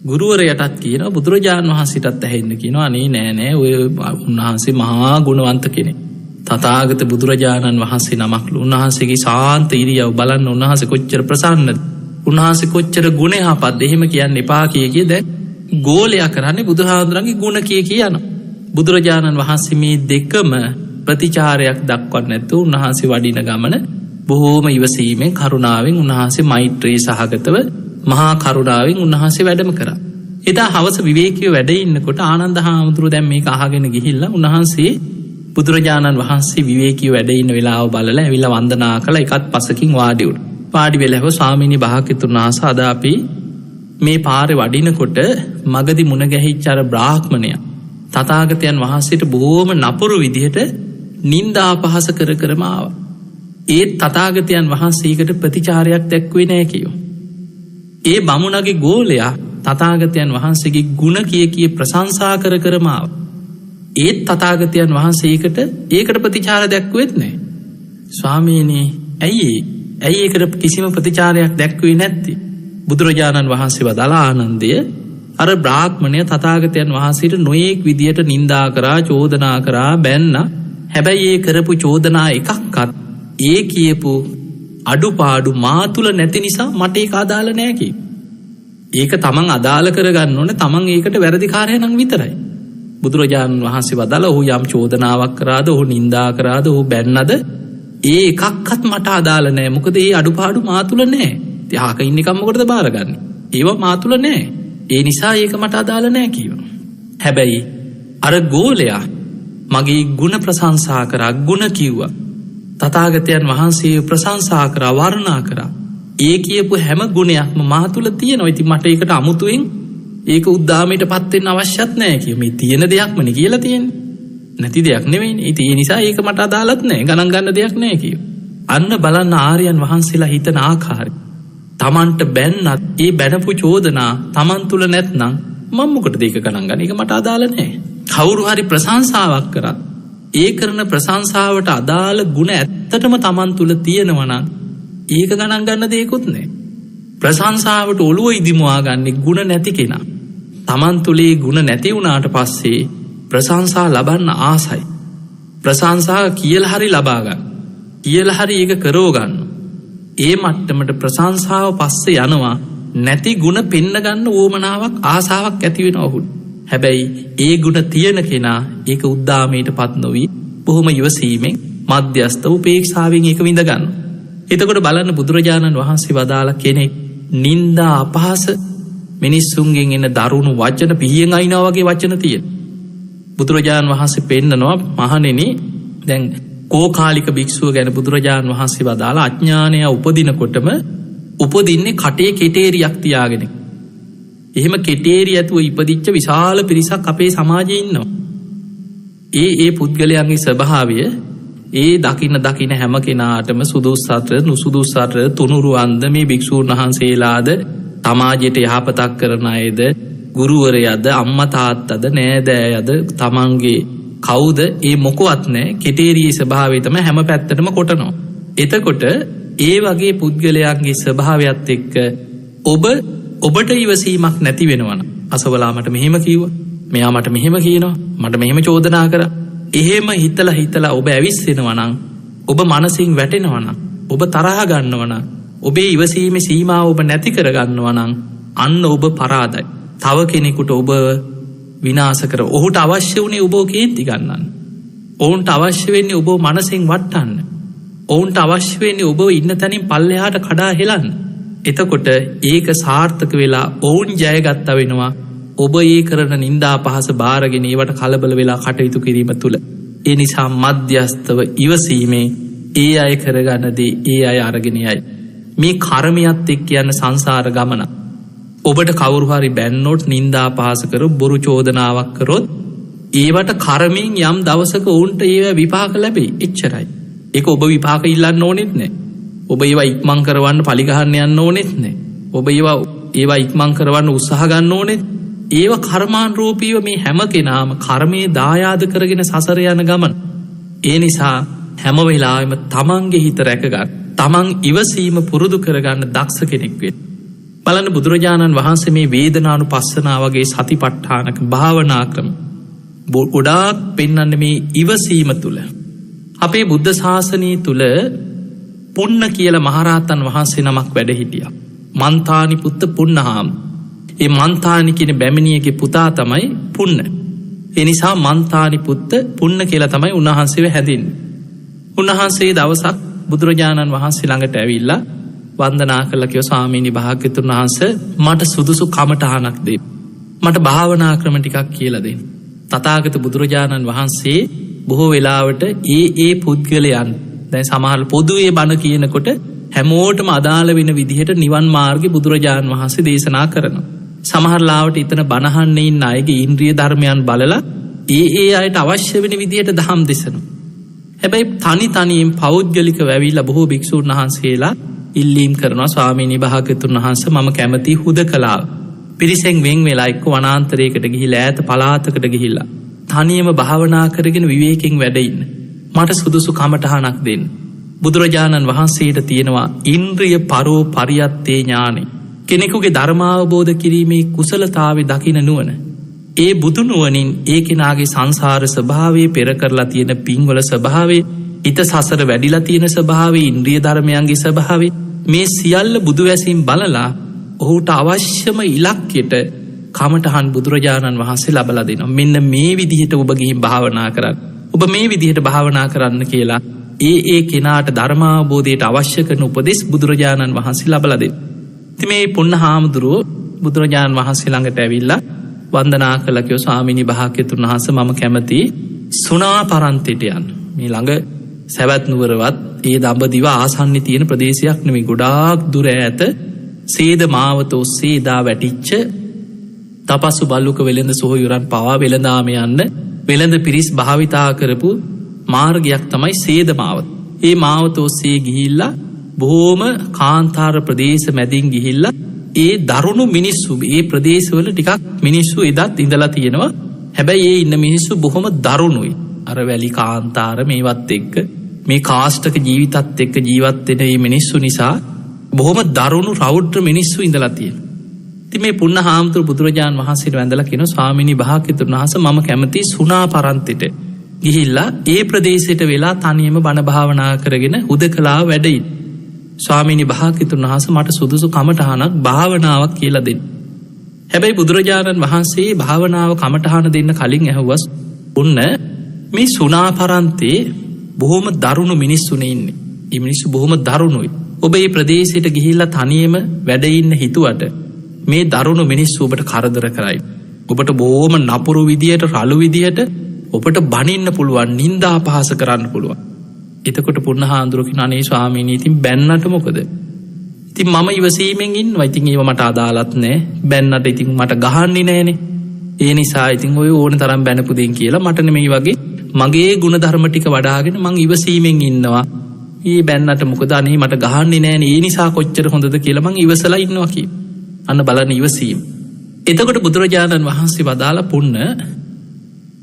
ගුරුවරයටත් කියනවා, බුදුරජාණන් වහන්සේටත් ඇහෙන්න කියනවා, අනේ නෑ ඔය උන්වහන්සේ මහා ගුණවන්ත කෙනෙක්. තථාගත බුදුරජාණන් වහන්සේ නමක්ලු. උන්වහන්සේගේ ශාන්ත ඉරියව් බලන්න, උන්වහන්සේ කොච්චර ප්‍රසන්නද, උන්වහන්සේ කොච්චර ගුණයහපත්ද. එහෙම කියන්න එපා කිය දැන් ගෝලයා කරන්නේ බුදුහාමුදුරන්ගේ ගුණ කියනවා. බුදුරජාණන් වහන්සේ මේ දෙකම ප්‍රතිචාරයක් දක්වන්නේ නැතුව උන්වහන්සේ වඩින ගමන බොහෝම ඉවසීමෙන්, කරුණාවෙන් උන්වහන්සේ මෛත්‍රී සහගතව මහා කරුණාවෙන් උන්වහන්සේ වැඩම කරා. එදා හවස විවේකීව වැඩ ඉන්නකොට ආනන්ද හාමුදුරුවෝ දැන් මේක අහගෙන ගිහිල්ලා උන්වහන්සේ බුදුරජාණන් වහන්සේ විවේකීව වැඩ ඉන්න වෙලාව බලලා ඇවිල්ලා වන්දනා කළා. එකත් පසකින් වාඩි වුණා. වාඩි වෙලා හො ස්වාමීනි භාග්‍යතුන් වහන්සේ, අද අපි මේ පාරේ වඩිනකොට මගදී මුණ ගැහිච්ච අර බ්‍රාහ්මණයා තථාගතයන් වහන්සේට බොහොම නපුරු විදිහට නින්දා අපහාස කර කරම ආවා. ඒ තථාගතයන් වහන්සේකට ප්‍රතිචාරයක් දැක්ුවේ නැහැ කියෝ. ඒ බමුණගේ ගෝලයා තථාගතයන් වහන්සේගේ ගුණ කිය ප්‍රශංසා කර කරම ආවා. ඒත් තථාගතයන් වහන්සේකට ඒකට ප්‍රතිචාර දැක්ුවෙත් නැහැ. ස්වාමීනි, ඇයි ඒකට කිසිම ප්‍රතිචාරයක් දැක්ුවේ නැත්තේ? බුදුරජාණන් වහන්සේ වදාළා, ආනන්දය, අර බ්‍රාහ්මණය තථාගතයන් වහන්සේට නොයේක් විදියට නින්දා කරා, චෝදනා කරා, බැන්න. හැබැයි ඒ කරපු චෝදනා එකක්වත් ඒ කියපු අඩුපාඩු මා තුල නැති නිසා මට ඒක අදාළ නෑ කි. ඒක තමන් අදාළ කරගන්න ඕනේ, තමන් ඒකට වැරදිකාරය නම් විතරයි. බුදුරජාණන් වහන්සේ වදාළා, ඔහු යම් චෝදනාවක් කරාද, ඔහු නින්දා කරාද, ඔහු බැන්නද, ඒ එකක්වත් මට අදාළ නෑ. මොකද ඒ අඩුපාඩු මා තුල නෑ. තියාක ඉන්න එකම මොකටද බාරගන්නේ? ඒවා මා තුල නෑ. ඒ නිසා ඒක මට අදාළ නෑ කියනවා. හැබැයි අර ගෝලයා මගේ ගුණ ප්‍රශංසා කරා, ගුණ කිව්වා. තථාගතයන් වහන්සේ ප්‍රශංසා කරා, වර්ණනා කරා. ඒ කියපු හැම ගුණයක්ම මා තුල තියෙනවා. ඉතින් මට ඒකට අමුතුවෙන් ඒක උද්දාමයටපත් වෙන්න අවශ්‍යත් නැහැ කිය. මේ තියෙන දෙයක්මනේ කියලා තියෙන්නේ. නැති දෙයක් නෙවෙයිනේ. ඉතින් ඒ නිසා ඒක මට අදාළත් නැහැ. ගණන් ගන්න දෙයක් නැහැ කිය. අන්න බලන්න ආර්යයන් වහන්සේලා හිතන ආකාරය. තමන්ට බැන්නත් ඒ බැනපු චෝදනා තමන් තුල නැත්නම් මම මොකටද ඒක ගණන් ගන්නේ? ඒක මට අදාළ නැහැ. කවුරු හරි ප්‍රශංසාවක් කරත් ඒ කරන ප්‍රශංසාවට අදාළ ගුණ ඇත්තටම තමන් තුල තියෙනවා නම් ඒක ගණන් ගන්න දෙයක්වත් නැහැ. ප්‍රශංසාවට ඔළුව ඉදිමවා ගන්න ගුණ නැති කෙනා. තමන් තුලේ ගුණ නැති වුණාට පස්සේ ප්‍රශංසා ලබන්න ආසයි. ප්‍රශංසා කියලා හරි ලබා ගන්න. කියලා හරි ඒක කරව ගන්න. ඒ මට්ටමට ප්‍රශංසාව පස්සේ යනවා. නැති ගුණ පෙන්න ගන්න ඕමනාවක්, ආසාවක් ඇති වෙනවා ඔහුට. හැබැයි ඒ ගුණ තියෙන කෙනා ඒක උද්දාමයටපත් නොවි බොහොම ඉවසීමෙන් මධ්‍යස්ථ උපේක්ෂාවෙන් ඒක විඳ ගන්න. එතකොට බලන්න බුදුරජාණන් වහන්සේ වදාළ කෙනෙක් නින්දා අපහාස මිනිස්සුන්ගෙන් එන දරුණු වචන පිහියෙන් අයිනවා වගේ වචන තියෙන. බුදුරජාණන් වහන්සේ පෙන්නනවා, මහණෙනි, දැන් කෝකාලික භික්ෂුව ගැන බුදුරජාණන් වහන්සේ වදාළ අඥානය උපදිනකොටම උපදින්නේ කටේ කෙටේරියක් තියාගෙන. එහෙම කෙටේරි ඇතුව ඉපදිච්ච විශාල පිරිසක් අපේ සමාජයේ ඉන්නවා. ඒ පුද්ගලයන්ගේ ස්වභාවය ඒ දකින්න හැම කෙනාටම සුදුස්සතර නුසුදුස්සතර තුනුරු අන්ද මේ භික්ෂූන් වහන්සේලාද තමාජයට යහපතක් කරන අයද, ගුරුවරයාද, අම්මා තාත්තද, නෑදෑයද, තමන්ගේ කවුද ඒ මොකවත් නැහැ. කෙටේරියේ ස්වභාවය තමයි හැම පැත්තටම කොටනවා. එතකොට ඒ වගේ පුද්ගලයන්ගේ ස්වභාවයත් එක්ක ඔබට ඉවසීමක් නැති වෙනවනම්, අසවලා මට මෙහෙම කිව්වා, මෙයා මට මෙහෙම කියනවා, මට මෙහෙම චෝදනා කරා, එහෙම හිතලා ඔබ ඇවිස්සෙනවා නම්, ඔබ මනසින් වැටෙනවා නම්, ඔබ තරහ ගන්නවා නම්, ඔබේ ඉවසීමේ සීමාව ඔබ නැති කර ගන්නවා නම්, අන්න ඔබ පරාදයි. තව කෙනෙකුට ඔබ විනාශ කර, ඔහුට අවශ්‍ය වුණේ ඔබ කේන්ති ගන්නන්න. ඔවුන්ට අවශ්‍ය වෙන්නේ ඔබ මනසින් වට්ටන්න. ඔවුන්ට අවශ්‍ය වෙන්නේ ඔබ ඉන්න තැනින් පල්ලෙහාට කඩා හෙලන්න. එතකොට ඒක සාර්ථක වෙලා ඔවුන් ජයගත්ත වෙනවා. ඔබ ඒ කරන නින්දා පහස බාරගෙන ඒවට කලබල වෙලා කටයුතු කිරීම තුළ. ඒ නිසා මධ්‍යස්තව ඉවසීමේ ඒ අය කරගන්නදී ඒ අය අරගෙන යයි. මේ කර්මයත් එක්ක යන සංසාර ගමන. ඔබට කවුරු හරි බැන්නොත්, නින්දා පහස කර, බොරු චෝදනාවක් කරොත්, ඒවට කර්මයෙන් යම් දවසක ඔවුන්ට ඒව විපාක ලැබෙයි. එච්චරයි. ඒක ඔබ විපාක ඉල්ලන්න ඕනෙත් නෑ. ඔබ ඒවා ඉක්මන් කරවන්න පලිගහන්න යන්න ඕනෙත් නෑ. ඔබ ඒවා ඉක්මන් කරවන්න උත්සාහ ගන්න ඕනෙත්. ඒව කර්මානුරූපීව මේ හැම කෙනාම කර්මයේ දායාද කරගෙන සසර යන ගමන. ඒ නිසා හැම වෙලාවෙම තමන්ගේ හිත රැකගන්න, තමන් ඉවසීම පුරුදු කරගන්න දක්ෂ කෙනෙක් වෙන්න. බලන්න බුදුරජාණන් වහන්සේ මේ වේදනානුපස්සනාව වගේ සතිපට්ඨානක භාවනා ක්‍රම ගොඩාක් පෙන්වන්නේ මේ ඉවසීම තුල. අපේ බුද්ධ ශාසනය තුල පුන්න කියලා මහරහතන් වහන්සේ නමක් වැඩ හිටියා. මන්තානි පුත්ත පුන්නහාම. ඒ මන්තානි කියන බැමිණියගේ පුතා තමයි පුන්න. ඒ නිසා මන්තානි පුත්ත පුන්න කියලා තමයි උන්වහන්සේව හැදින්නේ. උන්වහන්සේ දවසක් බුදුරජාණන් වහන්සේ ළඟට ඇවිල්ලා වන්දනා කළා. කිව්වා, ස්වාමීනි භාග්‍යතුන් වහන්සේ, මට සුදුසු කමඨහනක් දෙන්න. මට භාවනා ක්‍රම ටිකක් කියලා දෙන්න. තථාගත බුදුරජාණන් වහන්සේ බොහෝ වෙලාවට ඒ පුද්ගලයන්, දැන් සමහර පොදුවේ බණ කියනකොට හැමෝටම අදාළ වෙන විදිහට නිවන් මාර්ගේ බුදුරජාණන් වහන්සේ දේශනා කරනවා. සමහර ලාවට ඊතන බණහන්නේ ඉන්න අයගේ ඉන්ද්‍රිය ධර්මයන් බලලා ඒ අයට අවශ්‍ය වෙන විදිහට දහම් දෙසනවා. හැබැයි තනියෙන් පෞද්ගලිකව ඇවිල්ලා බොහෝ භික්ෂුන් වහන්සේලා ඉල්ලීම් කරනවා, ස්වාමීනි භාග්‍යතුන් වහන්සේ, මම කැමති හුදකලාව. පිරිසෙන් වෙන් වෙලා එක්ක වනාන්තරයකට ගිහිලා, ඈත පළාතකට ගිහිල්ලා තනියම භාවනා කරගෙන විවේකයෙන් වැඩ ඉන්න. මට සුදුසු කමඨහනක් දෙන්න. බුදුරජාණන් වහන්සේට තියෙනවා ඉන්ද්‍රිය පරෝ පරියත්තේ ඥානෙ. කෙනෙකුගේ ධර්මාවබෝධ කිරීමේ කුසලතාවේ දකින නුවණ. ඒ බුදු නුවණින් ඒ කෙනාගේ සංසාර ස්වභාවයේ, පෙර කරලා තියෙන පින්වල ස්වභාවයේ, හිත සසර වැඩිලා තියෙන ස්වභාවයේ, ඉන්ද්‍රිය ධර්මයන්ගේ ස්වභාවයේ, මේ සියල්ල බුදු වැසින් බලලා ඔහුට අවශ්‍යම ඉලක්කයට කමඨහන් බුදුරජාණන් වහන්සේ ලබලා දෙනවා. මෙන්න මේ විදිහට ඔබ ගිහින් භාවනා කරන්න, ඔබ මේ විදිහට භාවනා කරන්න කියලා ඒ කෙනාට ධර්මාවබෝධයට අවශ්‍ය කරන උපදෙස් බුදුරජාණන් වහන්සේ ලබලා දෙනවා. ඉතින් මේ පුන්න හාමුදුරුවෝ බුදුරජාණන් වහන්සේ ළඟට ඇවිල්ලා වන්දනා කළා. කිව්වා, ස්වාමීනි භාග්‍යතුන් වහන්සේ, මම කැමති සුණාපරන්තයට යන්න. මේ ළඟ සවැත් නුවරවත් ඒ දඹදිව ආසන්නයේ තියෙන ප්‍රදේශයක් නෙමෙයි, ගොඩාක් දුර ඈත සේද මාවත ඔස්සේ දා වැටිච්ච තපස්සු බල්ලුක වෙළඳ සොහොයුරන් පවා වෙළඳාම යන්න වෙළඳ පිරිස් භාවිතා කරපු මාර්ගයක් තමයි සේද මාවත. ඒ මාවත ඔස්සේ ගිහිල්ලා බොහොම කාන්තාර ප්‍රදේශ මැදින් ගිහිල්ලා ඒ දරුණු මිනිස්සු, ඒ ප්‍රදේශවල ටිකක් මිනිස්සු එදත් ඉඳලා තියෙනවා. හැබැයි ඒ ඉන්න මිනිස්සු බොහොම දරුණුයි. අර වැලි කාන්තාර මේවත් එක්ක, මේ කාෂ්ඨක ජීවිතත් එක්ක ජීවත් වෙන මේ මිනිස්සු නිසා බොහොම දරුණු රෞද්‍ර මිනිස්සු ඉඳලා තියෙනවා. ඉතින් මේ පුන්න හාමුදුරු බුදුරජාන් වහන්සේට වැඳලා කියනවා, ස්වාමීනි භාග්‍යතුන් වහන්සේ, මම කැමති සුණාපරන්තෙට ගිහිල්ලා ඒ ප්‍රදේශයට වෙලා තනියම බණ භාවනා කරගෙන හුදකලා වැඩ ඉන්න. ස්වාමීනි භාග්‍යතුන් වහන්සේ, මට සුදුසු කමඨහනක් භාවනාවක් කියලා දෙන්න. හැබැයි බුදුරජාණන් වහන්සේ භාවනාව කමඨහන දෙන්න කලින් ඇහුවා, ඔන්න මේ සුණාපරන්තේ බොහොම දරුණු මිනිස්සුනේ ඉන්නේ. මේ මිනිස්සු බොහොම දරුණුයි. ඔබ මේ ප්‍රදේශයට ගිහිල්ලා තනියම වැඩ ඉන්න හිතුවට මේ දරුණු මිනිස්සු ඔබට කරදර කරයි. ඔබට බොහොම නපුරු විදියට, රළු විදියට ඔබට බනින්න පුළුවන්, නින්දා අපහාස කරන්න පුළුවන්. එතකොට පුන්නහාඳුරු කියන, අනේ ස්වාමීනි, ඉතින් බැන්නට මොකද? ඉතින් මම ඉවසීමෙන් ඉන්නවා. ඉතින් ඒව මට අදාළත් නෑ. බැන්නට ඉතින් මට ගහන්නේ නෑනේ. ඒ නිසා ඉතින් ඔය ඕන තරම් බැනපු දෙන් කියලා මට නෙමෙයි වගේ මගේ ගුණධර්ම ටික වඩාගෙන මං ඉවසීමෙන් ඉන්නවා. ඊ බැන්නට මොකද? අනේ මට ගහන්නේ නෑනේ. ඒ නිසා කොච්චර හොඳද කියලා මං ඉවසලා ඉන්නවා කි. අන්න බලන්න ඉවසීම. එතකොට බුදුරජාණන් වහන්සේ වදාළ පුන්න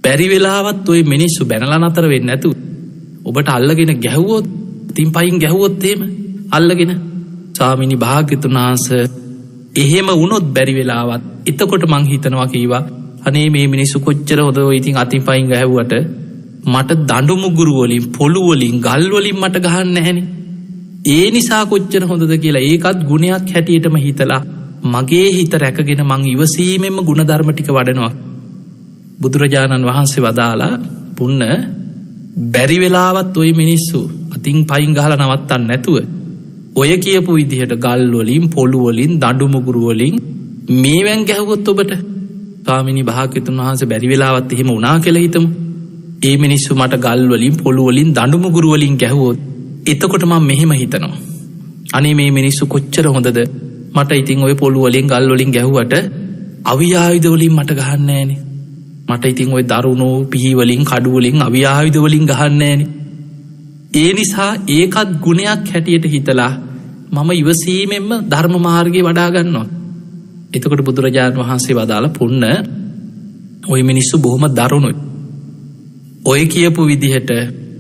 බැරි වෙලාවත් ඔය මිනිස්සු බැනලා නතර වෙන්නේ නැතු ඔබට අල්ලගෙන ගැහුවොත් තින් පයින් ගැහුවොත් එහෙම අල්ලගෙන ස්වාමීනි භාග්‍යතුන් වහන්සේ එහෙම වුණොත් බැරි වෙලාවත් එතකොට මං හිතනවා කීවා අනේ මේ මිනිස්සු කොච්චර හොඳ ඉතින් අතින් පයින් ගැහුවට මට දඬු මුගුරු වලින් පොළු වලින් ගල් වලින් මට ගහන්න නැහැනේ. ඒ නිසා කොච්චර හොඳද කියලා ඒකත් ගුණයක් හැටියටම හිතලා මගේ හිත රැකගෙන මං ඉවසීමෙන්ම ගුණධර්ම ටික වඩනවා. බුදුරජාණන් වහන්සේ වදාලා පුන්න බැරි වෙලාවත් ওই මිනිස්සු අතින් පයින් ගහලා නවත්තන්න නැතුව ඔය කියපු විදිහට ගල් වලින් පොළු වලින් දඬු මුගුරු වලින් මේවෙන් ගැහුවොත් ඔබට ස්වාමීනි භාග්‍යතුන් වහන්සේ බැරි වෙලාවත් එහෙම වුණා කියලා හිතමු. ඒ මිනිස්සු මට ගල් වලින් පොළු වලින් දඬු මුගුරු වලින් ගැහුවොත් එතකොට මම මෙහෙම හිතනවා. අනේ මේ මිනිස්සු කොච්චර හොඳද මට ඉතින් ওই පොළු වලින් ගල් වලින් ගැහුවට අවියායුධ වලින් මට ගහන්න නැහැනේ. මට ඉතින් ওই දරුණු පිහි වලින් කඩු වලින් අවියායුධ වලින් ගහන්න නැහැනේ. ඒ නිසා ඒකත් ගුණයක් හැටියට හිතලා මම ඉවසීමෙන්ම ධර්ම මාර්ගේ වඩා ගන්නවා. එතකොට බුදුරජාණන් වහන්සේ වදාළ පුන්න ওই මිනිස්සු බොහොම දරුණුයි. ඔය කියපු විදිහට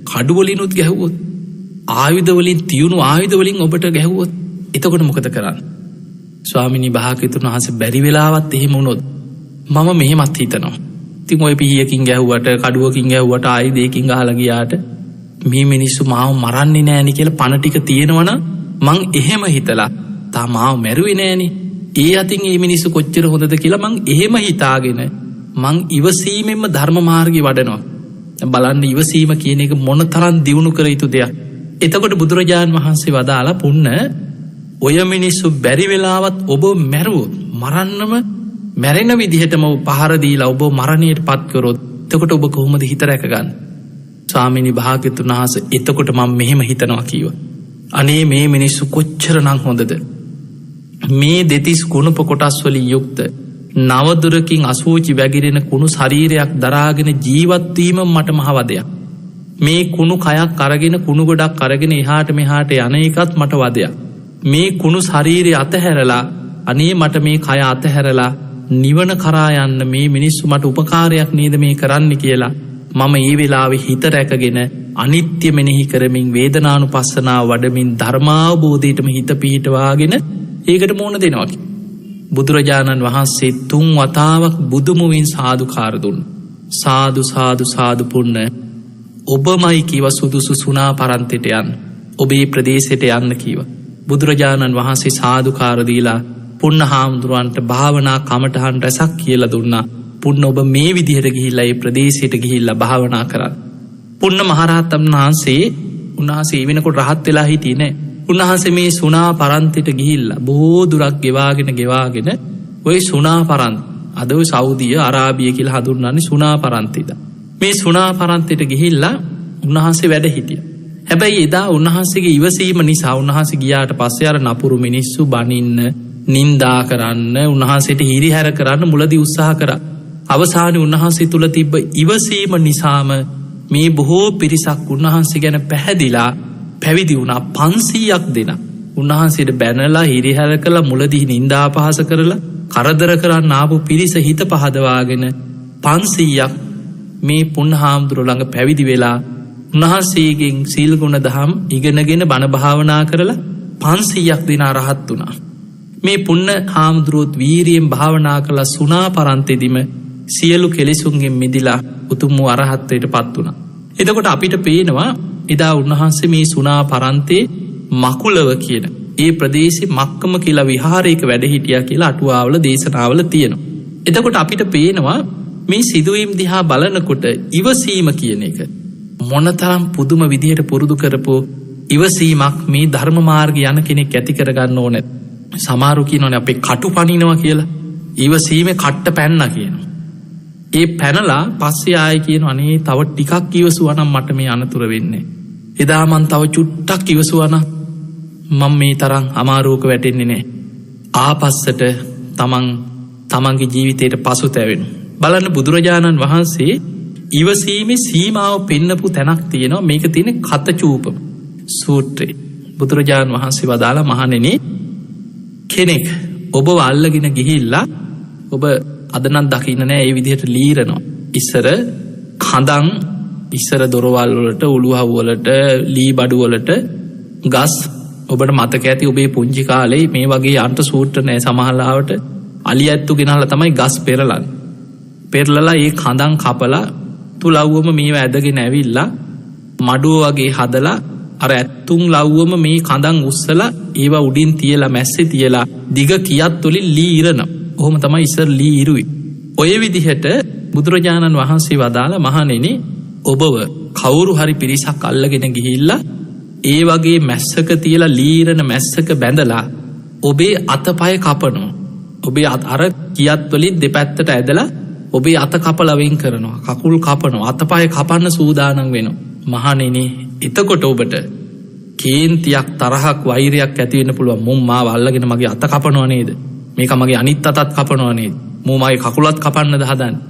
කඩු වලිනුත් ගැහුවොත් ආයුධ වලින් තියුණු ආයුධ වලින් ඔබට ගැහුවොත් එතකොට මොකද කරන්නේ? ස්වාමීනි භාග්‍යතුන් වහන්සේ බැරි වෙලාවත් එහෙම වුණොත් මම මෙහෙමත් හිතනවා. ඉතින් ඔය පිහියකින් ගැහුවට කඩුවකින් ගැහුවට ආයුධයකින් ගහලා ගියාට මේ මිනිස්සු මාව මරන්නේ නෑනේ කියලා පණ ටික තියෙනවනම් මං එහෙම හිතලා තා මාව මැරුවේ නෑනේ. ඒ අතින් මේ මිනිස්සු කොච්චර හොඳද කියලා මං එහෙම හිතාගෙන මං ඉවසීමෙන්ම ධර්ම මාර්ගේ වඩනවා. බලන්න ඉවසීම කියන එක මොන තරම් දියුණු කර යුතු දෙයක්. එතකොට බුදුරජාණන් වහන්සේ වදාලා පුන්න ඔය මිනිස්සු බැරි වෙලාවත් ඔබ මැරුවොත් මරන්නම මැරෙන විදිහටම පහර දීලා ඔබ මරණයට පත් කරොත් එතකොට ඔබ කොහොමද හිත රැකගන්නේ? ස්වාමීනි භාග්‍යතුන් වහන්සේ එතකොට මම මෙහෙම හිතනවා කීවා. අනේ මේ මිනිස්සු කොච්චරනම් හොඳද? මේ දෙතිස් කුණප කොටස් වලින් යුක්ත නවදුරකින් අසූචි වැగిරෙන කුණු ශරීරයක් දරාගෙන ජීවත් වීම මට මහවදයක්. මේ කුණු කයක් අරගෙන කුණු ගොඩක් අරගෙන එහාට මෙහාට යන එකත් මට වදයක්. මේ කුණු ශරීරය අතහැරලා අනේ මට මේ කය අතහැරලා නිවන කරා යන්න මේ මිනිස්සු මට උපකාරයක් නේද මේ කරන්න කියලා මම ඒ වෙලාවේ හිත රැකගෙන අනිත්‍ය මෙනෙහි කරමින් වේදනානුපස්සනාව වඩමින් ධර්මාවබෝධයටම හිත පිහිටවාගෙන ඒකට මුහුණ දෙනවා. බුදුරජාණන් වහන්සේ 3 වතාවක් බුදුමුවින් සාදුකාර දුන්නා. සාදු සාදු සාදු පුන්න ඔබමයි කීව සුදුසු සුණා පරන්තයට යන්න. ඔබේ ප්‍රදේශයට යන්න කීවා. බුදුරජාණන් වහන්සේ සාදුකාර දීලා පුන්න හාමුදුරුවන්ට භාවනා කමටහන් රැසක් කියලා දුන්නා. පුන්න ඔබ මේ විදිහට ගිහිල්ලා ඒ ප්‍රදේශයට ගිහිල්ලා භාවනා කරන්න. පුන්න මහරහතන් වහන්සේ උන්වහන්සේ වෙනකොට රහත් වෙලා හිටියේ නෑ. උන්වහන්සේ මේ සුණා පරන්තයට ගිහිල්ලා බොහෝ දුරක් ගෙවාගෙන ওই සුණා පරන්ත අද ඔය සෞදිය අරාබිය කියලා හඳුන්වන්නේ සුණා පරන්තිද. මේ සුණා පරන්තයට ගිහිල්ලා උන්වහන්සේ වැඩ හිටියා. හැබැයි එදා උන්වහන්සේගේ ඉවසීම නිසා උන්වහන්සේ ගියාට පස්සේ අර නපුරු මිනිස්සු බනින්න නින්දා කරන්න උන්වහන්සේට හිරිහැර කරන්න මුලදී උත්සාහ කරා. අවසානයේ උන්වහන්සේ තුල තිබ්බ ඉවසීම නිසාම මේ බොහෝ පිරිසක් උන්වහන්සේ ගැන පැහැදිලා පැවිදි වුණා. 500ක් දෙනා උන්වහන්සේට බැනලා හිරිහැර කළා මුලදී නින්දා අපහාස කරලා කරදර කරන්න ආපු පිරිස හිත පහදවාගෙන 500ක් මේ පුණහාමුදුරුවෝ ළඟ පැවිදි වෙලා උන්වහන්සේගෙන් සීල ගුණ දහම් ඉගෙනගෙන බණ භාවනා කරලා 500ක් දෙනා රහත් වුණා. මේ පුන්න හාමුදුරුවොත් වීරියෙන් භාවනා කළා සුණා පරන්තෙදිම සියලු කෙලෙසුන්ගෙන් මිදිලා උතුම් වූ අරහත්ත්වයට පත් වුණා. එතකොට අපිට පේනවා එදා උන්වහන්සේ මේ සුණා පරන්තේ මකුලව කියන ඒ ප්‍රදේශේ මක්කම කියලා විහාරයක වැඩ හිටියා කියලා අටුවාවල දේශනාවල තියෙනවා. එතකොට අපිට පේනවා මේ සිදුවීම් දිහා බලනකොට ඉවසීම කියන එක මොනතරම් පුදුම විදිහට පුරුදු කරපු ඉවසීමක් මේ ධර්ම මාර්ගය යන කෙනෙක් ඇති කරගන්න ඕනේ. සමහරු කියනවානේ අපේ කටු පනිනවා කියලා. ඉවසීමේ කට්ට පැන්නා කියනවා. ඒ පැනලා පස්සේ ආයෙ කියනවා අනේ තව ටිකක් ඉවසුවා නම් මට මේ අනතුරු වෙන්නේ. එදා මං තව චුට්ටක් ඉවසුවා නම් මම මේ තරම් අමාරුවක වැටෙන්නේ නැහැ. ආපස්සට තමන්ගේ ජීවිතයට පසුතැවෙනවා. බලන්න බුදුරජාණන් වහන්සේ ඉවසීමේ සීමාව පෙන්නපු තැනක් තියෙනවා. මේක තියෙන්නේ කතචූපම සූත්‍රයේ. බුදුරජාණන් වහන්සේ වදාලා මහණෙනි කෙනෙක් ඔබ අල්ලගෙන ගිහිල්ලා ඔබ අද නම් දකින්න නෑ ඒ විදිහට ලීරනවා. ඉස්සර කඳන් ඉස්සර දොරවල් වලට උළුහව් වලට ලී බඩු වලට ගස් ඔබට මතක ඇති ඔබේ පුංචි කාලේ මේ වගේ යන්ත්‍ර සූත්‍ර නෑ සමහරවට අලි ඇත්තු ගෙනල්ලා තමයි ගස් පෙරලන්නේ. පෙරලලා ඒ කඳන් කපලා තුලව්වම මේව ඇදගෙන ඇවිල්ලා මඩුව වගේ හදලා අර ඇත්තුන් ලව්වම මේ කඳන් උස්සලා ඒවා උඩින් තියලා මැස්සේ තියලා දිග කියත් වලින් ලී ඉරනවා. ඔහොම තමයි ඉස්සර ලී ඉරුවේ. ඔය විදිහට බුදුරජාණන් වහන්සේ වදාළ මහණෙනි ඔබව කවුරු හරි පිරිසක් අල්ලගෙන ගිහිල්ලා ඒ වගේ මැස්සක තියලා ලීරන මැස්සක බැඳලා ඔබේ අතපය කපනවා. ඔබේ අර කියත් වලින් දෙපැත්තට ඇදලා ඔබේ අත කපලා වෙන් කරනවා. කකුල් කපනවා. අතපය කපන්න සූදානම් වෙනවා. මහණෙනි එතකොට ඔබට කේන්තියක් තරහක් වෛරයක් ඇති වෙන්න පුළුවන්. මුම් මාව අල්ලගෙන මගේ අත කපනවා නේද? මේක මගේ අනිත් අතත් කපනවා නේද? මෝ මගේ කකුලත් කපන්නද හදන්නේ?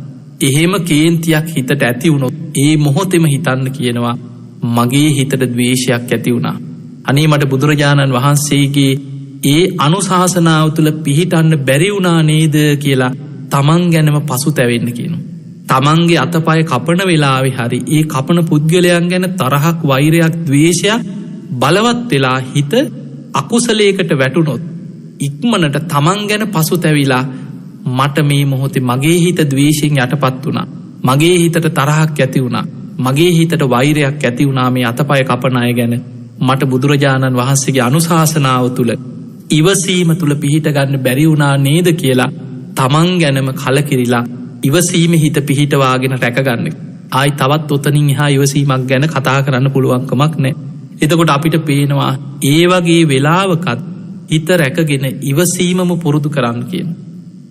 එහෙම කේන්තියක් හිතට ඇති වුණොත් ඒ මොහොතේම හිතන්න කියනවා මගේ හිතට ද්වේෂයක් ඇති වුණා. අනේ මට බුදුරජාණන් වහන්සේගේ ඒ අනුශාසනාව තුළ පිහිටන්න බැරි වුණා නේද කියලා තමන් ගැනම පසුතැවෙන්න කියනවා. තමන්ගේ අතපය කපන වෙලාවේ හරි ඒ කපන පුද්ගලයන් ගැන තරහක් වෛරයක් ද්වේෂයක් බලවත් වෙලා හිත අකුසලයකට වැටුනොත් ඉක්මනට තමන් ගැන පසුතැවිලා මට මේ මොහොතේ මගේ හිත ද්වේෂයෙන් යටපත් වුණා. මගේ හිතට තරහක් ඇති වුණා. මගේ හිතට වෛරයක් ඇති වුණා මේ අතපය කපන අය ගැන. මට බුදුරජාණන් වහන්සේගේ අනුශාසනාව තුළ ඉවසීම තුළ පිහිට ගන්න බැරි වුණා නේද කියලා තමන් ගැනම කලකිරිලා ඉවසීම හිත පිහිටවාගෙන රැකගන්න. ආයි තවත් ඔතනින් එහා ඉවසීමක් ගැන කතා කරන්න පුළුවන්කමක් නැහැ. එතකොට අපිට පේනවා ඒ වගේ වෙලාවකත් හිත රැකගෙන ඉවසීමම පුරුදු කරන්න කියනවා.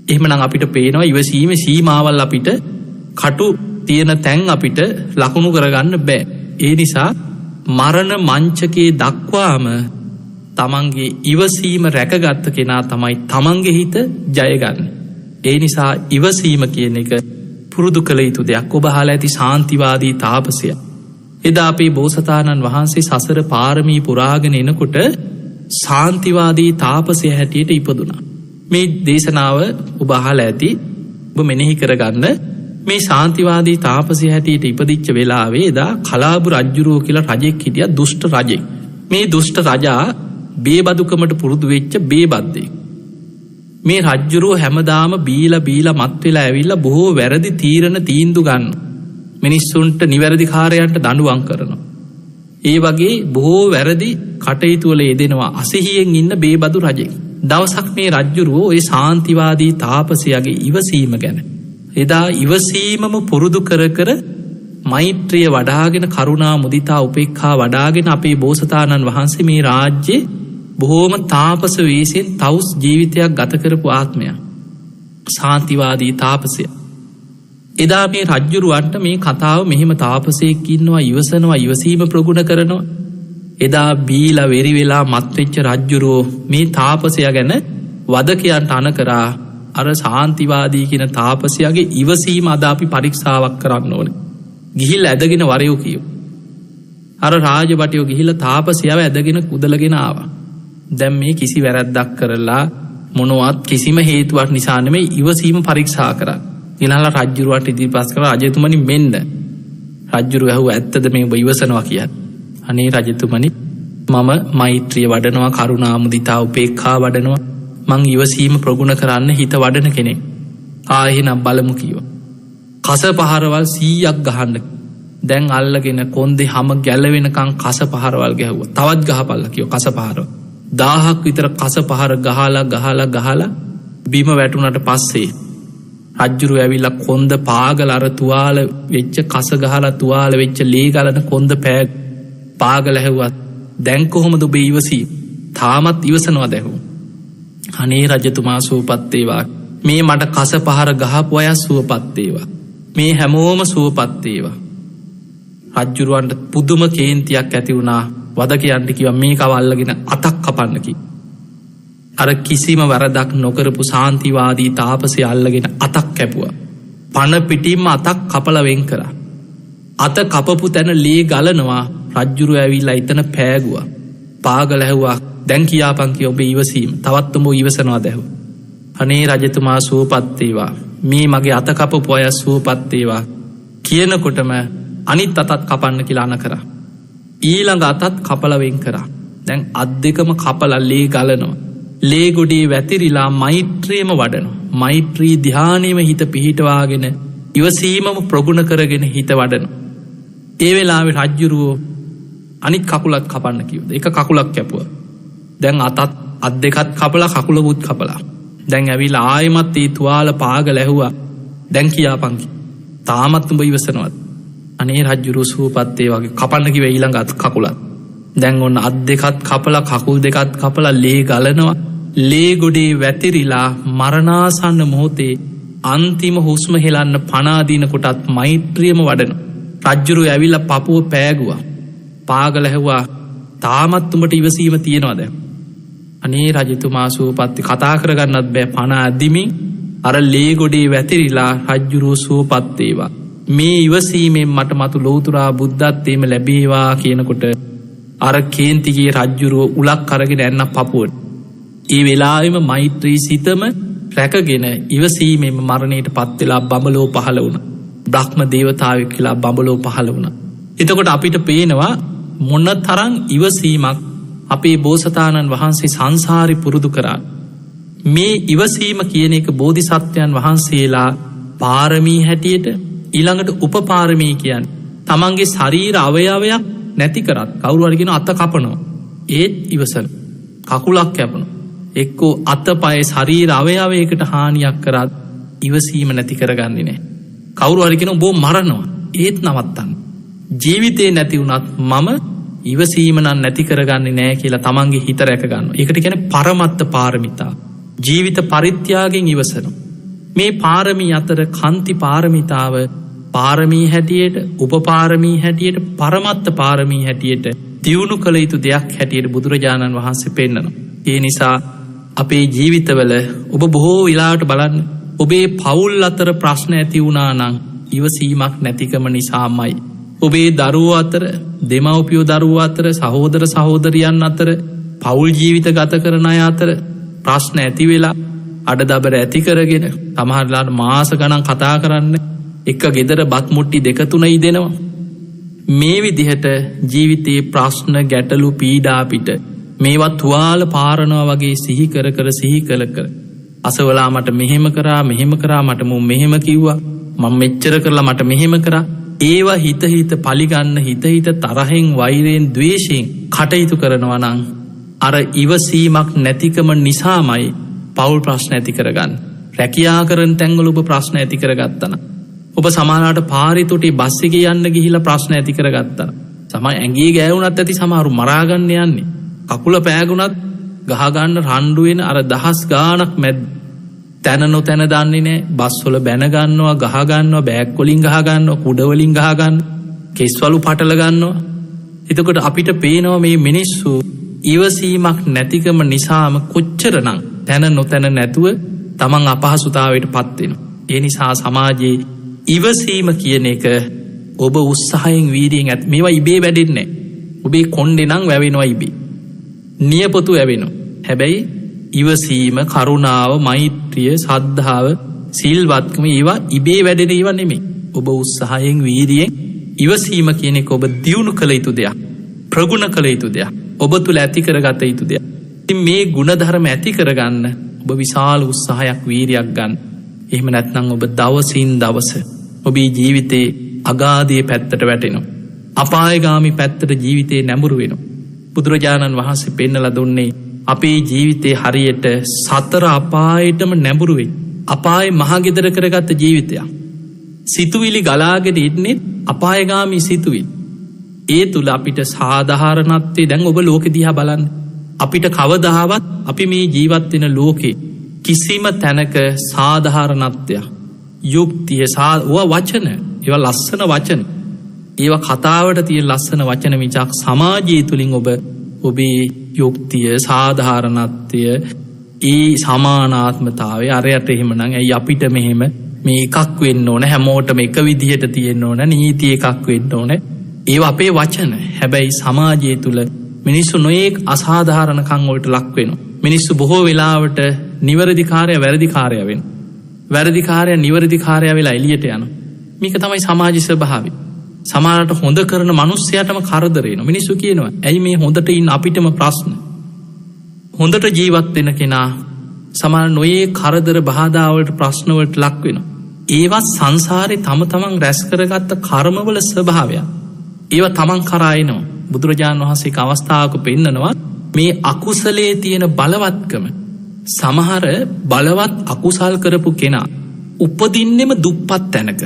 එහෙමනම් අපිට පේනවා ඉවසීමේ සීමාවල් අපිට කටු තියෙන තැන් අපිට ලකුණු කරගන්න බෑ. ඒ නිසා මරණ මංචකේ දක්වාම තමන්ගේ ඉවසීම රැකගත්ත කෙනා තමයි තමන්ගේ හිත ජයගන්නේ. ඒ නිසා ඉවසීම කියන එක පුරුදු කළ යුතු දෙයක්. ඔබ අහලා ඇති ශාන්තිවාදී තාපසය. එදා අපේ බෝසතාණන් වහන්සේ සසර පාරමී පුරාගෙන එනකොට ශාන්තිවාදී තාපසය හැටියට ඉපදුනා. මේ දේශනාව ඔබ අහලා ඇති. ඔබ මෙනෙහි කරගන්න මේ ශාන්තිවාදී තාපසය හැටියට ඉපදිච්ච වෙලාවේ එදා කලාබු රජ්ජුරුව කියලා රජෙක් හිටියා. දුෂ්ට රජෙක්. මේ දුෂ්ට රජා බේබදුකමට පුරුදු වෙච්ච බේබද්දෙක්. මේ රජ්ජුරුව හැමදාම බීලා මත් වෙලා ඇවිල්ලා බොහෝ වැරදි තීරණ තීන්දුව ගන්න. මිනිස්සුන්ට නිවැරදි කාර්යයන්ට දඬුවම් කරනවා. ඒ වගේ බොහෝ වැරදි කටයුතු වල යෙදෙනවා අසහියෙන් ඉන්න බේබදු රජෙක්. දවසක් මේ රජ්ජුරුව ওই ශාන්තිවාදී තාපසයාගේ ඉවසීම ගැන එදා ඉවසීමම පුරුදු කර කර මෛත්‍රිය වඩාගෙන කරුණා මුදිතා උපේක්ඛා වඩාගෙන අපේ බෝසතාණන් වහන්සේ මේ රාජ්‍යයේ බොහෝම තාපස වේසෙන් තවුස් ජීවිතයක් ගත කරපු ආත්මයක්. ශාන්තිවාදී තාපසය. එදා මේ රජ්ජුරුවන්ට මේ කතාව මෙහෙම තාපසයෙක් ඉන්නවා ඉවසනවා ඉවසීම ප්‍රගුණ කරනවා. එදා බීලා වෙරි වෙලා මත්වෙච්ච රජ්ජුරුවෝ මේ තාපසයා ගැන වදකයන්ට අණ කරා අර ශාන්තිවාදී කියන තාපසයාගේ ඉවසීම අද අපි පරීක්ෂාවක් කරන්න ඕනේ. ගිහිල්ලා ඇදගෙන වරයෝ කියෝ. අර රාජබටයෝ ගිහිල්ලා තාපසයාව ඇදගෙන කුදලගෙන ආවා. දැන් මේ කිසි වැරැද්දක් කරලා මොනවත් කිසිම හේතුවක් නිසා නෙමෙයි ඉවසීම පරීක්ෂා කරා. ඊළඟ රජ්ජුරුවට ඉදිරිපත් කරලා රජතුමනි මෙන්න. රජ්ජුරුව ඇහුවා ඇත්තද මේ ඔබ ඉවසනවා කියලා. අනේ රජතුමනි මම මෛත්‍රිය වඩනවා කරුණා මුදිතා උපේක්ඛා වඩනවා. මං ඉවසීම ප්‍රගුණ කරන්න හිත වඩන කෙනෙක්. ආයෙනම් බලමු කිව්වා. කස පහරවල් 100ක් ගහන්න. දැන් අල්ලගෙන කොන්දේ හැම ගැලවෙනකන් කස පහරවල් ගැහුවා. තවත් ගහපල්ලා කිව්වා කස පහරවල්. 1000ක් විතර කස පහර ගහලා බිම වැටුණට පස්සේ රජ්ජුරුව ඇවිල්ලා කොන්ද පාගල අර තුවාල වෙච්ච කස ගහලා තුවාල වෙච්ච ලී ගලන කොන්ද පාගල හැවුවත් දැන් කොහොමද ඔබ ඉවසී? තාමත් ඉවසනවද ඇහුවා. අනේ රජතුමා සුවපත් වේවා. මේ මට කස පහර ගහපු අය සුවපත් වේවා. මේ හැමෝම සුවපත් වේවා. රජ්ජුරුවන්ට පුදුම කේන්තියක් ඇති වුණා. වදකයන්ට කිව්වා මේක අල්ලගෙන අතක් කපන්න කිව්වා. අර කිසිම වරදක් නොකරපු ශාන්තිවාදී තාපසය අල්ලගෙන අතක් කැපුවා. පණ පිටින්ම අතක් කපලා වෙන් කරා. අත කපපු තැන ලී ගලනවා. රජ්ජුරුව ඇවිල්ලා එතන පෑගුවා. පාගල හැවුවා දැන් කියාපන් කිය ඔබ ඉවසීම. තවත් ඔබ ඉවසනවාද ඇහුවා. අනේ රජතුමා සුවපත් වේවා. මේ මගේ අත කපපු අය සුවපත් වේවා කියනකොටම අනිත් අතත් කපන්න කියලා අණ කරා. ඊළඟ අතත් කපලා වෙන් කරා. දැන් අත් දෙකම කපලා ලේ ගලනවා. ලේ ගොඩේ වැතිරිලා මෛත්‍රියම වඩනවා. මෛත්‍රී ධානයෙම හිත පිහිටවාගෙන ඉවසීමම ප්‍රගුණ කරගෙන හිත වඩනවා. ඒ වෙලාවේ රජ්ජුරුවෝ අනිත් කකුලත් කපන්න කිව්වා. එක කකුලක් කැපුවා. දැන් අත් දෙකත් කපලා කකුලකුත් කපලා. දැන් ඇවිල්ලා ආයෙමත් ඒ තුවාල පාගල ඇහුවා. දැන් කියාපන්. තාමත් උඹ ඉවසනවත්. අනේ රජ්ජුරුවෝ සූපත් ඒ වගේ කපන්න කිව්වා ඊළඟ අත් කකුලත්. දැන් ඔන්න අත් දෙකත් කපලා කකුල් දෙකත් කපලා ලේ ගලනවා. ලේ ගොඩේ වැතිරිලා මරණාසන්න මොහොතේ අන්තිම හුස්ම හෙලන්න පණ අදින කොටත් මෛත්‍රියම වඩනවා. රජ්ජුරුවෝ ඇවිල්ලා පපුව පෑගුවා. පාගල ඇහුවා තාමත් උඹට ඉවසීම තියනවද? අනේ රජතුමා සුවපත් කතා කරගන්නත් බෑ පණ අදිමින් අර ලේ ගොඩේ වැතිරිලා රජ්ජුරුවෝ සුවපත් වේවා. මේ ඉවසීමෙන් මට මතු ලෞතුරා බුද්ධත්වයේම ලැබේවා කියනකොට අර කේන්තිගේ රජ්ජුරුවෝ උලක් අරගෙන යන්න පපුවට. ඒ වෙලාවෙම මෛත්‍රී සිතම රැකගෙන ඉවසීමෙන් මරණයට පත් වෙලා බඹලෝ පහළ වුණා. බ්‍රහ්ම දේවතාවෙක් කියලා බඹලෝ පහළ වුණා. එතකොට අපිට පේනවා මොනතරම් ඉවසීමක් අපේ බෝසතාණන් වහන්සේ සංසාරේ පුරුදු කරා. මේ ඉවසීම කියන එක බෝධිසත්වයන් වහන්සේලා පාරමී හැටියට ඊළඟට උපපාරමී කියන්නේ තමන්ගේ ශරීර අවයවයක් නැති කරත් කවුරු හරි කියන අත කපනවා. ඒත් ඉවසන. කකුලක් කැපනවා. එක්කෝ අතපය ශරීර අවයවයකට හානියක් කරත් ඉවසීම නැති කරගන්නේ නැහැ. කවුරු හරි කියන උඹ මරනවා. ඒත් නවත්තන්න. ජීවිතේ නැති වුණත් මම ඉවසීම නම් නැති කරගන්නේ නැහැ කියලා තමන්ගේ හිත රැක ගන්නවා. ඒකට කියන්නේ පරමත්ත පාරමිතා. ජීවිත පරිත්‍යාගයෙන් ඉවසනවා. මේ පාරමී අතර කාන්ති පාරමිතාව පාරමී හැටියට, උපපාරමී හැටියට, පරමත්ත පාරමී හැටියට දියුණු කළ යුතු දෙයක් හැටියට බුදුරජාණන් වහන්සේ පෙන්නනවා. ඒ නිසා අපේ ජීවිතවල ඔබ බොහෝ වෙලාවට බලන්න ඔබේ පවුල් අතර ප්‍රශ්න ඇති වුණා නම් ඉවසීමක් නැතිකම නිසාමයි. ඔබේ දරුවෝ අතර, දෙමව්පියෝ දරුවෝ අතර, සහෝදර සහෝදරියන් අතර, පවුල් ජීවිත ගත කරන අය අතර ප්‍රශ්න ඇති වෙලා අඩදබර ඇති කරගෙන සමහරලාට මාස ගණන් කතා කරන්න එක ගෙදර බත් මුට්ටි දෙක තුනයි දෙනවා. මේ විදිහට ජීවිතයේ ප්‍රශ්න ගැටලු පීඩා පිට මේවා තුවාල පාරනවා වගේ සිහි කර කර අසවලා මට මෙහෙම කරා මට මුන් මෙහෙම කිව්වා මම මෙච්චර කරලා මට මෙහෙම කරා. ඒවා හිත පලිගන්න හිත තරහෙන් වෛරයෙන් ද්වේෂයෙන් කටයුතු කරනවා නම් අර ඉවසීමක් නැතිකම නිසාමයි පවුල් ප්‍රශ්න ඇති කරගන්න. රැකියා කරන තැන්වල ඔබ ප්‍රශ්න ඇති කරගත්තන. ඔබ සමහරවිට පාරේ තොටේ බස් එකේ යන්න ගිහිලා ප්‍රශ්න ඇති කරගත්තා. සමහර ඇඟේ ගෑවුනත් ඇති සමහරු මරා ගන්න යන්නේ. කකුල පෑගුණත් ගහ ගන්න රණ්ඩු වෙන අර දහස් ගාණක් මැද තැන නොතැන දන්නේ නැහැ. බස් වල බැන ගන්නවා, ගහ ගන්නවා, බෑග් වලින් ගහ ගන්නවා, කුඩ වලින් ගහ ගන්නවා, කෙස්වලු පටල ගන්නවා. එතකොට අපිට පේනවා මේ මිනිස්සු ඉවසීමක් නැතිකම නිසාම කොච්චරනම් තැන නොතැන නැතුව තමන් අපහසුතාවයට පත් වෙනවා. ඒ නිසා සමාජයේ ඉවසීම කියන එක ඔබ උත්සාහයෙන් වීර්යයෙන් මේවා ඉබේ වැඩෙන්නේ නැහැ. ඔබේ කොණ්ඩේ නම් වැවෙනවා ඉබේ. නියපොතු වැවෙනවා. හැබැයි ඉවසීම, කරුණාව, මෛත්‍රිය, සද්ධාව, සිල්වත්කම ඒවා ඉබේ වැඩෙන ඒවා නෙමෙයි. ඔබ උත්සාහයෙන් වීර්යයෙන් ඉවසීම කියන එක ඔබ දියුණු කළ යුතු දෙයක්. ප්‍රගුණ කළ යුතු දෙයක්. ඔබ තුල ඇති කරගත යුතු දෙයක්. ඉතින් මේ ගුණධර්ම ඇති කරගන්න ඔබ විශාල උත්සාහයක් වීර්යයක් ගන්න. එහෙම නැත්නම් ඔබ දවසින් දවස ඔබේ ජීවිතේ අගාධයේ පැත්තට වැටෙනවා. අපායගාමී පැත්තට ජීවිතේ නැඹුරු වෙනවා. බුදුරජාණන් වහන්සේ පෙන්නලා දුන්නේ අපේ ජීවිතේ හරියට සතර අපායටම නැඹුරු වෙයි. අපායේ මහගෙදර කරගත්ත ජීවිතයක්. සිතුවිලි ගලාගෙන ඉන්නේ අපායගාමී සිතුවිලි. ඒ තුල අපිට සාධාරණත්වයේ දැන් ඔබ ලෝකෙ දිහා බලන්න. අපිට කවදාවත් අපි මේ ජීවත් වෙන ලෝකේ කිසිම තැනක සාධාරණත්වයක්, යුක්තිය, වචන, ඒවා ලස්සන වචන, ඒවා කතාවට තියෙන ලස්සන වචන මිසක් සමාජය තුලින් ඔබ ඔබේ යුක්තිය, සාධාරණත්වය, ඒ සමානාත්මතාවය අරයට එහෙමනම් ඇයි අපිට මෙහෙම මේ එකක් වෙන්න ඕන, හැමෝටම එක විදිහට තියෙන්න ඕන, නීති එකක් වෙන්න ඕන. ඒවා අපේ වචන. හැබැයි සමාජය තුල මිනිස්සු නොයේක් අසාධාරණකම් වලට ලක් වෙනවා. මිනිස්සු බොහෝ වෙලාවට නිවැරදිකාරය වැරදිකාරය වෙන. වැරදිකාරය නිවැරදිකාරය වෙලා එලියට යන. මේක තමයි සමාජ ස්වභාවය. සමහරට හොඳ කරන මනුස්සයටම කරදරේන. මිනිස්සු කියනවා ඇයි මේ හොඳට ඉන්න අපිටම ප්‍රශ්න. හොඳට ජීවත් වෙන කෙනා සමහර නොයේ කරදර බාධාවලට ප්‍රශ්නවලට ලක් වෙනවා. ඒවත් සංසාරේ තම තමන් රැස් කරගත්ත කර්මවල ස්වභාවයක්. ඒවා තමන් කරා එනවා. බුදුරජාණන් වහන්සේ අවස්ථාවක පෙන්නනවා මේ අකුසලයේ තියෙන බලවත්කම. සමහර බලවත් අකුසල් කරපු කෙනා උපදින්නෙම දුප්පත් තැනක.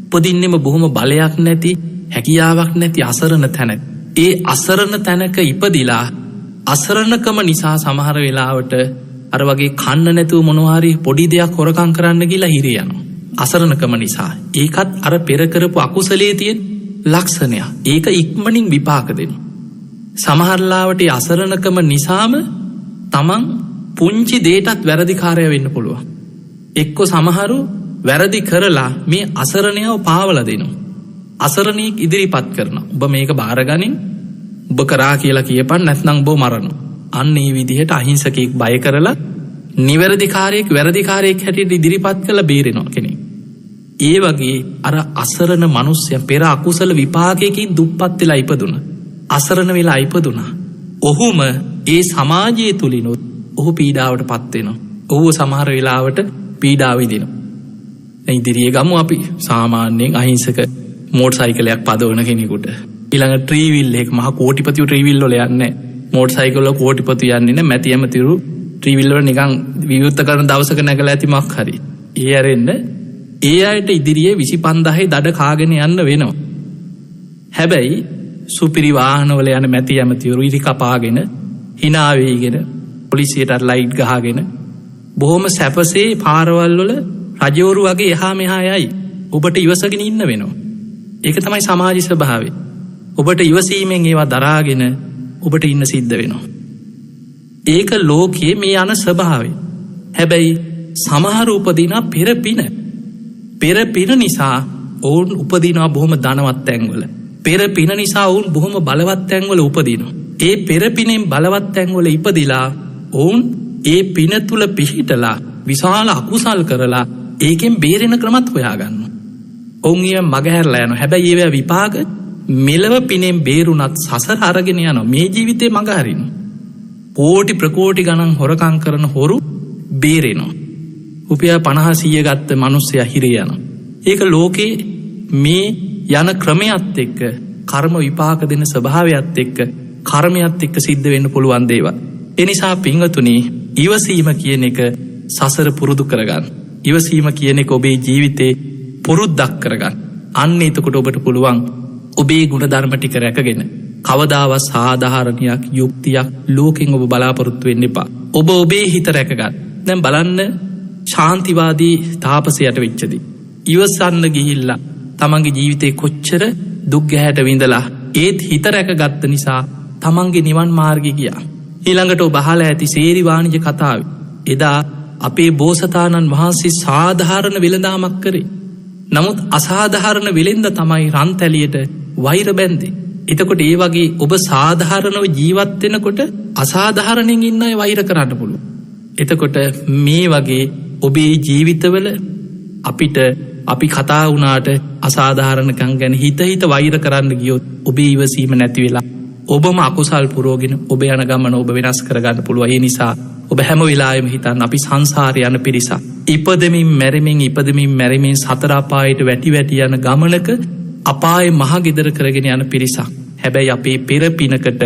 උපදින්නෙම බොහොම බලයක් නැති, හැකියාවක් නැති අසරණ තැනක. ඒ අසරණ තැනක ඉපදිලා අසරණකම නිසා සමහර වෙලාවට අර වගේ කන්න නැතුව මොනවා හරි පොඩි දෙයක් හොරකම් කරන්න ගිහලා හිරේ යනවා. අසරණකම නිසා. ඒකත් අර පෙර කරපු අකුසලයේ තියෙන ලක්ෂණය. ඒක ඉක්මනින් විපාක දෙනවා. සමහරලාවට අසරණකම නිසාම තමන් පුංචි දේටත් වැරදිකාරය වෙන්න පුළුවන්. එක්ක සමහරු වැරදි කරලා මේ අසරණයව පාවල දෙනවා. අසරණයෙක් ඉදිරිපත් කරනවා. ඔබ මේක බාරගනින්, ඔබ කරා කියලා කියපන් නැත්නම් ඔබ මරනවා. අන්න ඒ විදිහට අහිංසකයෙක් බය කරලා නිවැරදිකාරයෙක් වැරදිකාරයෙක් හැටියට ඉදිරිපත් කරලා බේරෙනවා කෙනෙක්. ඒ වගේ අර අසරණ මිනිස්සයා පෙර අකුසල විපාකයකින් දුප්පත් වෙලා ඉපදුණා. අසරණ වෙලා ඉපදුණා. ඔහුම ඒ සමාජයේ තුලිනුත් ඔහු පීඩාවට පත් වෙනවා. ඔහු සමහර වෙලාවට පීඩාව විඳිනවා. දැන් ඉදිරියේ ගමු අපි සාමාන්‍යයෙන් අහිංසක මෝටර් සයිකලයක් පදවන කෙනෙකුට ඊළඟ ට්‍රීවිල් එක මහා කෝටිපතිව ට්‍රීවිල් වල යන්නේ. මෝටර් සයිකල් වල කෝටිපති යන්නේ නැහැ. මැටි ඇමතිරු ට්‍රීවිල් වල නිකන් විවෘත කරන දවසක නැගලා ඇති මක් හරි. ඒ ඇරෙන්න ඒ අයට ඉදිරියේ 25000 දඩ කාගෙන යන්න වෙනවා. හැබැයි සුපිරි වාහනවල යන මැටි ඇමතිවරු ඉරි කපාගෙන hina වෙයිගෙන පොලිසියට ලයිට් ගහගෙන බොහොම සැපසේ පාරවල් වල රජවරු වගේ එහා මෙහා යයි. ඔබට ඉවසගෙන ඉන්න වෙනවා. ඒක තමයි සමාජ ස්වභාවය. ඔබට ඉවසීමෙන් ඒවා දරාගෙන ඔබට ඉන්න සිද්ධ වෙනවා. ඒක ලෝකයේ මේ යන ස්වභාවය. හැබැයි සමහර උපදිනා පෙර පින නිසා ඔවුන් උපදිනවා බොහොම ධනවත් තැන්වල. පෙර පින නිසා ඔවුන් බොහොම බලවත් තැන්වල උපදිනවා. ඒ පෙර පිනෙන් බලවත් තැන්වල ඉපදිලා ඔවුන් ඒ පින තුල පිහිටලා විශාල අකුසල් කරලා ඒකෙන් බේරෙන ක්‍රමත් හොයාගන්නවා. ඔවුන් ඊය මගහැරලා යනවා. හැබැයි ඒවා විපාක මෙලව පිනෙන් බේරුණත් සසර අරගෙන යනවා. මේ ජීවිතේ මග හරිනවා. කෝටි ප්‍රකෝටි ගණන් හොරකම් කරන හොරු බේරෙනවා. රුපියල් 50 100 ගත්ත මිනිස්සයා හිරේ යනවා. ඒක ලෝකේ මේ යන ක්‍රමයක් එක්ක කර්ම විපාක දෙන ස්වභාවයත් එක්ක කර්මයක් එක්ක සිද්ධ වෙන්න පුළුවන් දේවල්. ඒ නිසා පින්වතුනි, ඉවසීම කියන එක සසර පුරුදු කරගන්න. ඉවසීම කියන එක ඔබේ ජීවිතේ පුරුද්දක් කරගන්න. අන්න එතකොට ඔබට පුළුවන් ඔබේ ගුණධර්ම ටික රැකගෙන කවදාවත් සාධාරණයක් යුක්තියක් ලෝකෙන් ඔබ බලාපොරොත්තු වෙන්න එපා. ඔබ ඔබේ හිත රැකගන්න. දැන් බලන්න ශාන්තිවාදී තාපසයට වෙච්චදී. ඉවසන්න ගිහිල්ලා තමන්ගේ ජීවිතේ කොච්චර දුක් ගැහැට විඳලා ඒත් හිත රැකගත්ත නිසා තමන්ගේ නිවන් මාර්ගය ගියා. ඊළඟට ඔබ අහලා ඇති සේරි වාණිජ කතාව. එදා අපේ බෝසතාණන් වහන්සේ සාධාරණ වෙළඳාමක් කරේ. නමුත් අසාධාරණ වෙළෙන්ද තමයි රන්තැලියට වෛර බැන්දේ. එතකොට ඒ වගේ ඔබ සාධාරණව ජීවත් වෙනකොට අසාධාරණෙන් ඉන්න අය වෛර කරන්න පුළුවන්. එතකොට මේ වගේ ඔබේ ජීවිතවල අපි කතා වුණාට අසාධාරණකම් ගැන හිත වෛර කරන්න ගියොත් ඔබේ ඉවසීම නැති වෙලා ඔබම අකුසල් පුරෝගෙන ඔබ යන ගමන ඔබ වෙනස් කරගන්න පුළුවන්. ඒ නිසා ඔබ හැම වෙලාවෙම හිතන්න අපි සංසාරේ යන පිරිසක්. ඉපදෙමින් මැරෙමින් සතර අපායට වැටි යන ගමනක අපායේ මහ ගෙදර කරගෙන යන පිරිසක්. හැබැයි අපේ පෙර පිනකට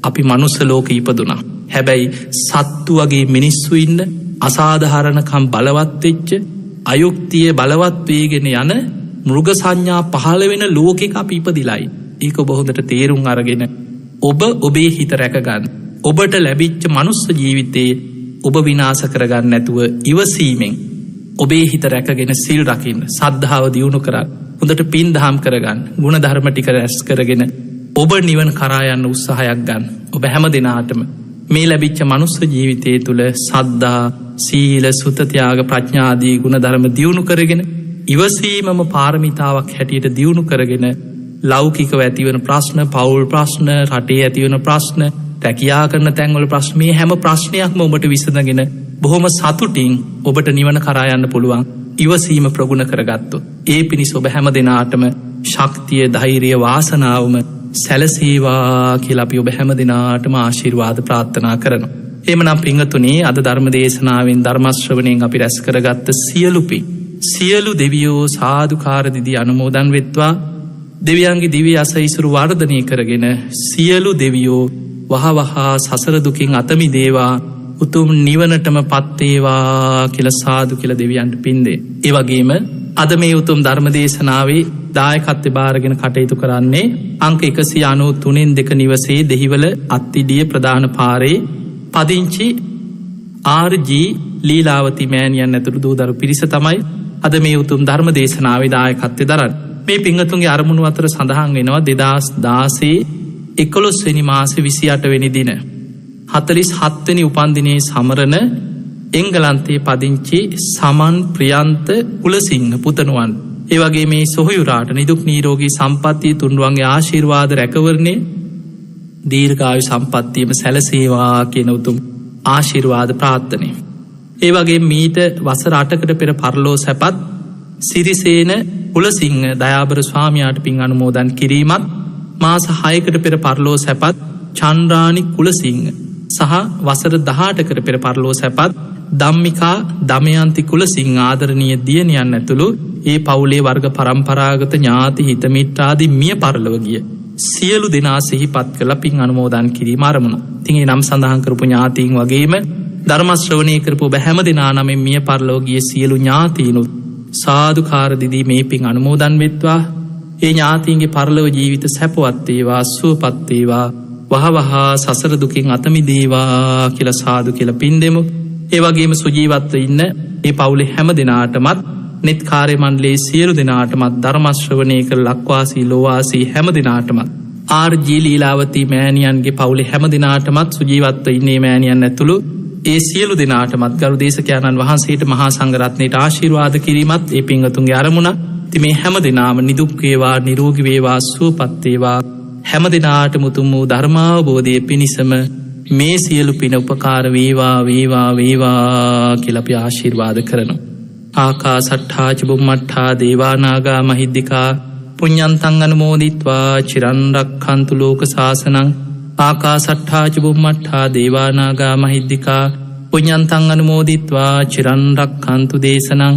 අපි මනුස්ස ලෝකෙ ඉපදුනා. හැබැයි සත්තු වගේ මිනිස්සු ඉන්න අසාධාරණකම් බලවත් වෙච්ච අයුක්තිය බලවත් වේගෙන යන මෘග සංඥා පහළ වෙන ලෝකෙක අපි ඉපදිලායි. ඒක ඔබ හොඳට තේරුම් අරගෙන ඔබ ඔබේ හිත රැකගන්න. ඔබට ලැබිච්ච මනුස්ස ජීවිතේ ඔබ විනාශ කරගන්න නැතුව ඉවසීමෙන් ඔබේ හිත රැකගෙන සිල් රකින්න, සද්ධාව දියුණු කරන්න, හොඳට පින් දහම් කරගන්න, ගුණ ධර්ම ටික රැස් කරගෙන ඔබ නිවන කරා යන්න උත්සාහයක් ගන්න. ඔබ හැම දිනාටම මේ ලැබිච්ච මනුස්ස ජීවිතය තුළ සද්ධා, සීල, සුත, ත්‍යාග, ප්‍රඥා ආදී ගුණ ධර්ම දියුණු කරගෙන ඉවසීමම පාරමිතාවක් හැටියට දියුණු කරගෙන ලෞකිකව ඇතිවන ප්‍රශ්න, පෞල් ප්‍රශ්න, රටේ ඇතිවන ප්‍රශ්න, රැකියා කරන තැන්වල ප්‍රශ්න, මේ හැම ප්‍රශ්නයක්ම ඔබට විසඳගෙන බොහොම සතුටින් ඔබට නිවන කරා යන්න පුළුවන් ඉවසීම ප්‍රගුණ කරගත්තොත්. ඒ පිණිස ඔබ හැම දෙනාටම ශක්තිය ධෛර්යය වාසනාවම සැලසේවා කියලා අපි ඔබ හැම දෙනාටම ආශිර්වාද ප්‍රාර්ථනා කරනවා. එමනම් පිංගතුනේ අද ධර්ම දේශනාවෙන් ධර්ම ශ්‍රවණයෙන් අපි රැස් කරගත්ත සියලු දෙවියෝ සාදුකාර දිදී අනුමෝදන් වෙත්වා. දෙවියන්ගේ දිව්‍ය අසයිසුරු වර්ධනය කරගෙන සියලු දෙවියෝ වහවහා සසර දුකින් අත මිදේවා, උතුම් නිවනටම පත්වේවා කියලා සාදු කියලා දෙවියන්ට පින්දේ. ඒ වගේම අද මේ උතුම් ධර්ම දේශනාවේ දායකත්වය බාරගෙන කටයුතු කරන්නේ අංක 193 2 නිවසේ දෙහිවල අත්තිඩිය ප්‍රධාන පාරේ පදිංචි RG ලීලාවති මෑණියන් ඇතුළු දූ දරු පිරිස තමයි අද මේ උතුම් ධර්ම දේශනාවේ දායකත්වය දරන්නේ. මේ පිංගතුන්ගේ අරමුණු අතර සඳහන් වෙනවා 2016 11 වෙනි මාසේ 28 වෙනි දින 47 වෙනි උපන්දිනයේ සමරන එංගලන්තයේ පදිංචි සමන් ප්‍රියන්ත කුලසිංහ පුතණුවන්. ඒ වගේ මේ සොහොයුරාට නිදුක් නිරෝගී සම්පන්නිය තුන්වන්ගේ ආශිර්වාද රැකවරණේ දීර්ඝායු සම්පන්නියම සැලසේවා කියන උතුම් ආශිර්වාද ප්‍රාර්ථනය. ඒ වගේ මීට වසර 8කට පෙර පරලෝ සැපත් සිරිසේන කුලසිංහ දයාබර ස්වාමියාට පින් අනුමෝදන් කිරීමත්, මාස 6කට පෙර පරලෝ සැපත් චන්ද්‍රානි කුලසිංහ සහ වසර 18කට පෙර පරලෝ සැපත් ධම්මිකා දමයන්ති කුලසිංහ ආදරණීය දියණියන් ඇතුළු ඒ පවුලේ වර්ග පරම්පරාගත ඥාති හිත මිත්‍රාදී මිය පරලොව ගිය සියලු දෙනා සිහිපත් කළ පින් අනුමෝදන් කිරීම ආරමුණ. ඉතින් ඒ නම් සඳහන් කරපු ඥාතීන් වගේම ධර්ම ශ්‍රවණය කරපු ඔබ හැම දෙනා නමින් මිය පරලොව ගිය සියලු ඥාතීනුත් සාදුකාර දිදී මේ පින් අනුමෝදන් වෙත්වා. ඒ ඥාතීන්ගේ පරලොව ජීවිත සැපවත් වේවා, සුවපත් වේවා, වහවහා සසර දුකින් අත මිදේවා කියලා සාදු කියලා පින් දෙමු. ඒ වගේම සුජීවත්ව ඉන්න මේ පවුලේ හැම දෙනාටමත් net කාර්ය මණ්ඩලයේ සියලු දෙනාටමත් ධර්ම ශ්‍රවණය කර ලක්වාසී ලෝවාසී හැම දෙනාටමත් RG ලීලාවති මෑණියන්ගේ පවුලේ හැම දෙනාටමත් සුජීවත්ව ඉන්නේ මෑණියන් ඇතුළු ඒ සියලු දෙනාටමත් ගරු දේශකයන්න් වහන්සේට මහා සංඝරත්නයට ආශිර්වාද කිරීමත් ඒ පින්වතුන්ගේ අරමුණ. ඉතින් මේ හැම දෙනාම නිදුක් වේවා, නිරෝගී වේවා, සුවපත් වේවා. හැම දිනාටම උතුම් වූ ධර්මාවබෝධයේ පිණිසම මේ සියලු පින උපකාර වේවා වේවා වේවා කියලා අපි ආශිර්වාද කරනවා. ආකාසට්ඨා ච බුම්මට්ඨා දේවා නාග මහිද්దికා පුඤ්ඤන්තං අනුමෝදිත්වා චිරන් රක්ඛන්තු ලෝක සාසනං. ආකාසට්ඨා ච බුම්මට්ඨා දේවා නාග මහිද්దికා පුඤ්ඤන්තං අනුමෝදිත්වා චිරන් රක්ඛන්තු දේශනං.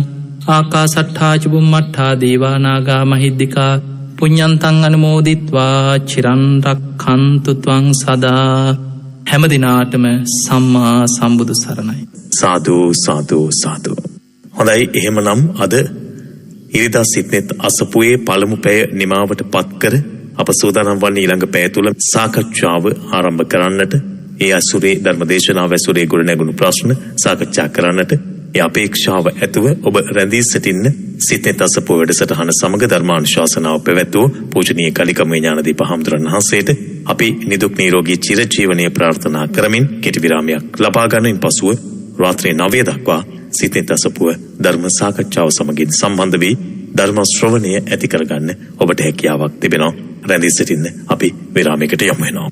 ආකාසට්ඨා ච බුම්මට්ඨා දේවා නාග මහිද්దికා පුඤ්ඤන්තං අනුමෝදිත්වා චිරන් රක්ඛන්තු ත්වං සදා. හැම දිනාටම සම්මා සම්බුදු සරණයි. සාදු සාදු සාදු. හොඳයි, එහෙමනම් අද ඉරිදා සිත්නෙත් අසපුවේ පළමු පැය නිමාවට පත් කර අප සූදානම් වන්නේ ඊළඟ පැය තුල සාකච්ඡාව ආරම්භ කරන්නට. ඒ අසුරේ ධර්මදේශනාව ඇසුරේ ගොඩ නැගුණු ප්‍රශ්න සාකච්ඡා කරන්නට ඒ අපේක්ෂාව ඇතුව ඔබ රැඳී සිටින්න සිත්නෙත් අසපුව වැඩසටහන සමග ධර්මානුශාසනාව පැවැත්වූ පූජනීය කලිකමේ ඥානදීප හාමුදුරන් වහන්සේට අපි නිදුක් නිරෝගී චිරජීවනයේ ප්‍රාර්ථනා කරමින් කෙටි විරාමයක් ලබා ගන්නයින් පසුව රාත්‍රී 9 දක්වා සිත්නෙත් අසපුව ධර්ම සාකච්ඡාව සමගින් සම්බන්ධ වී ධර්ම ශ්‍රවණය ඇති කරගන්න ඔබට හැකියාවක් තිබෙනවා. රැඳී සිටින්න අපි විරාමයකට යමු වෙනවා.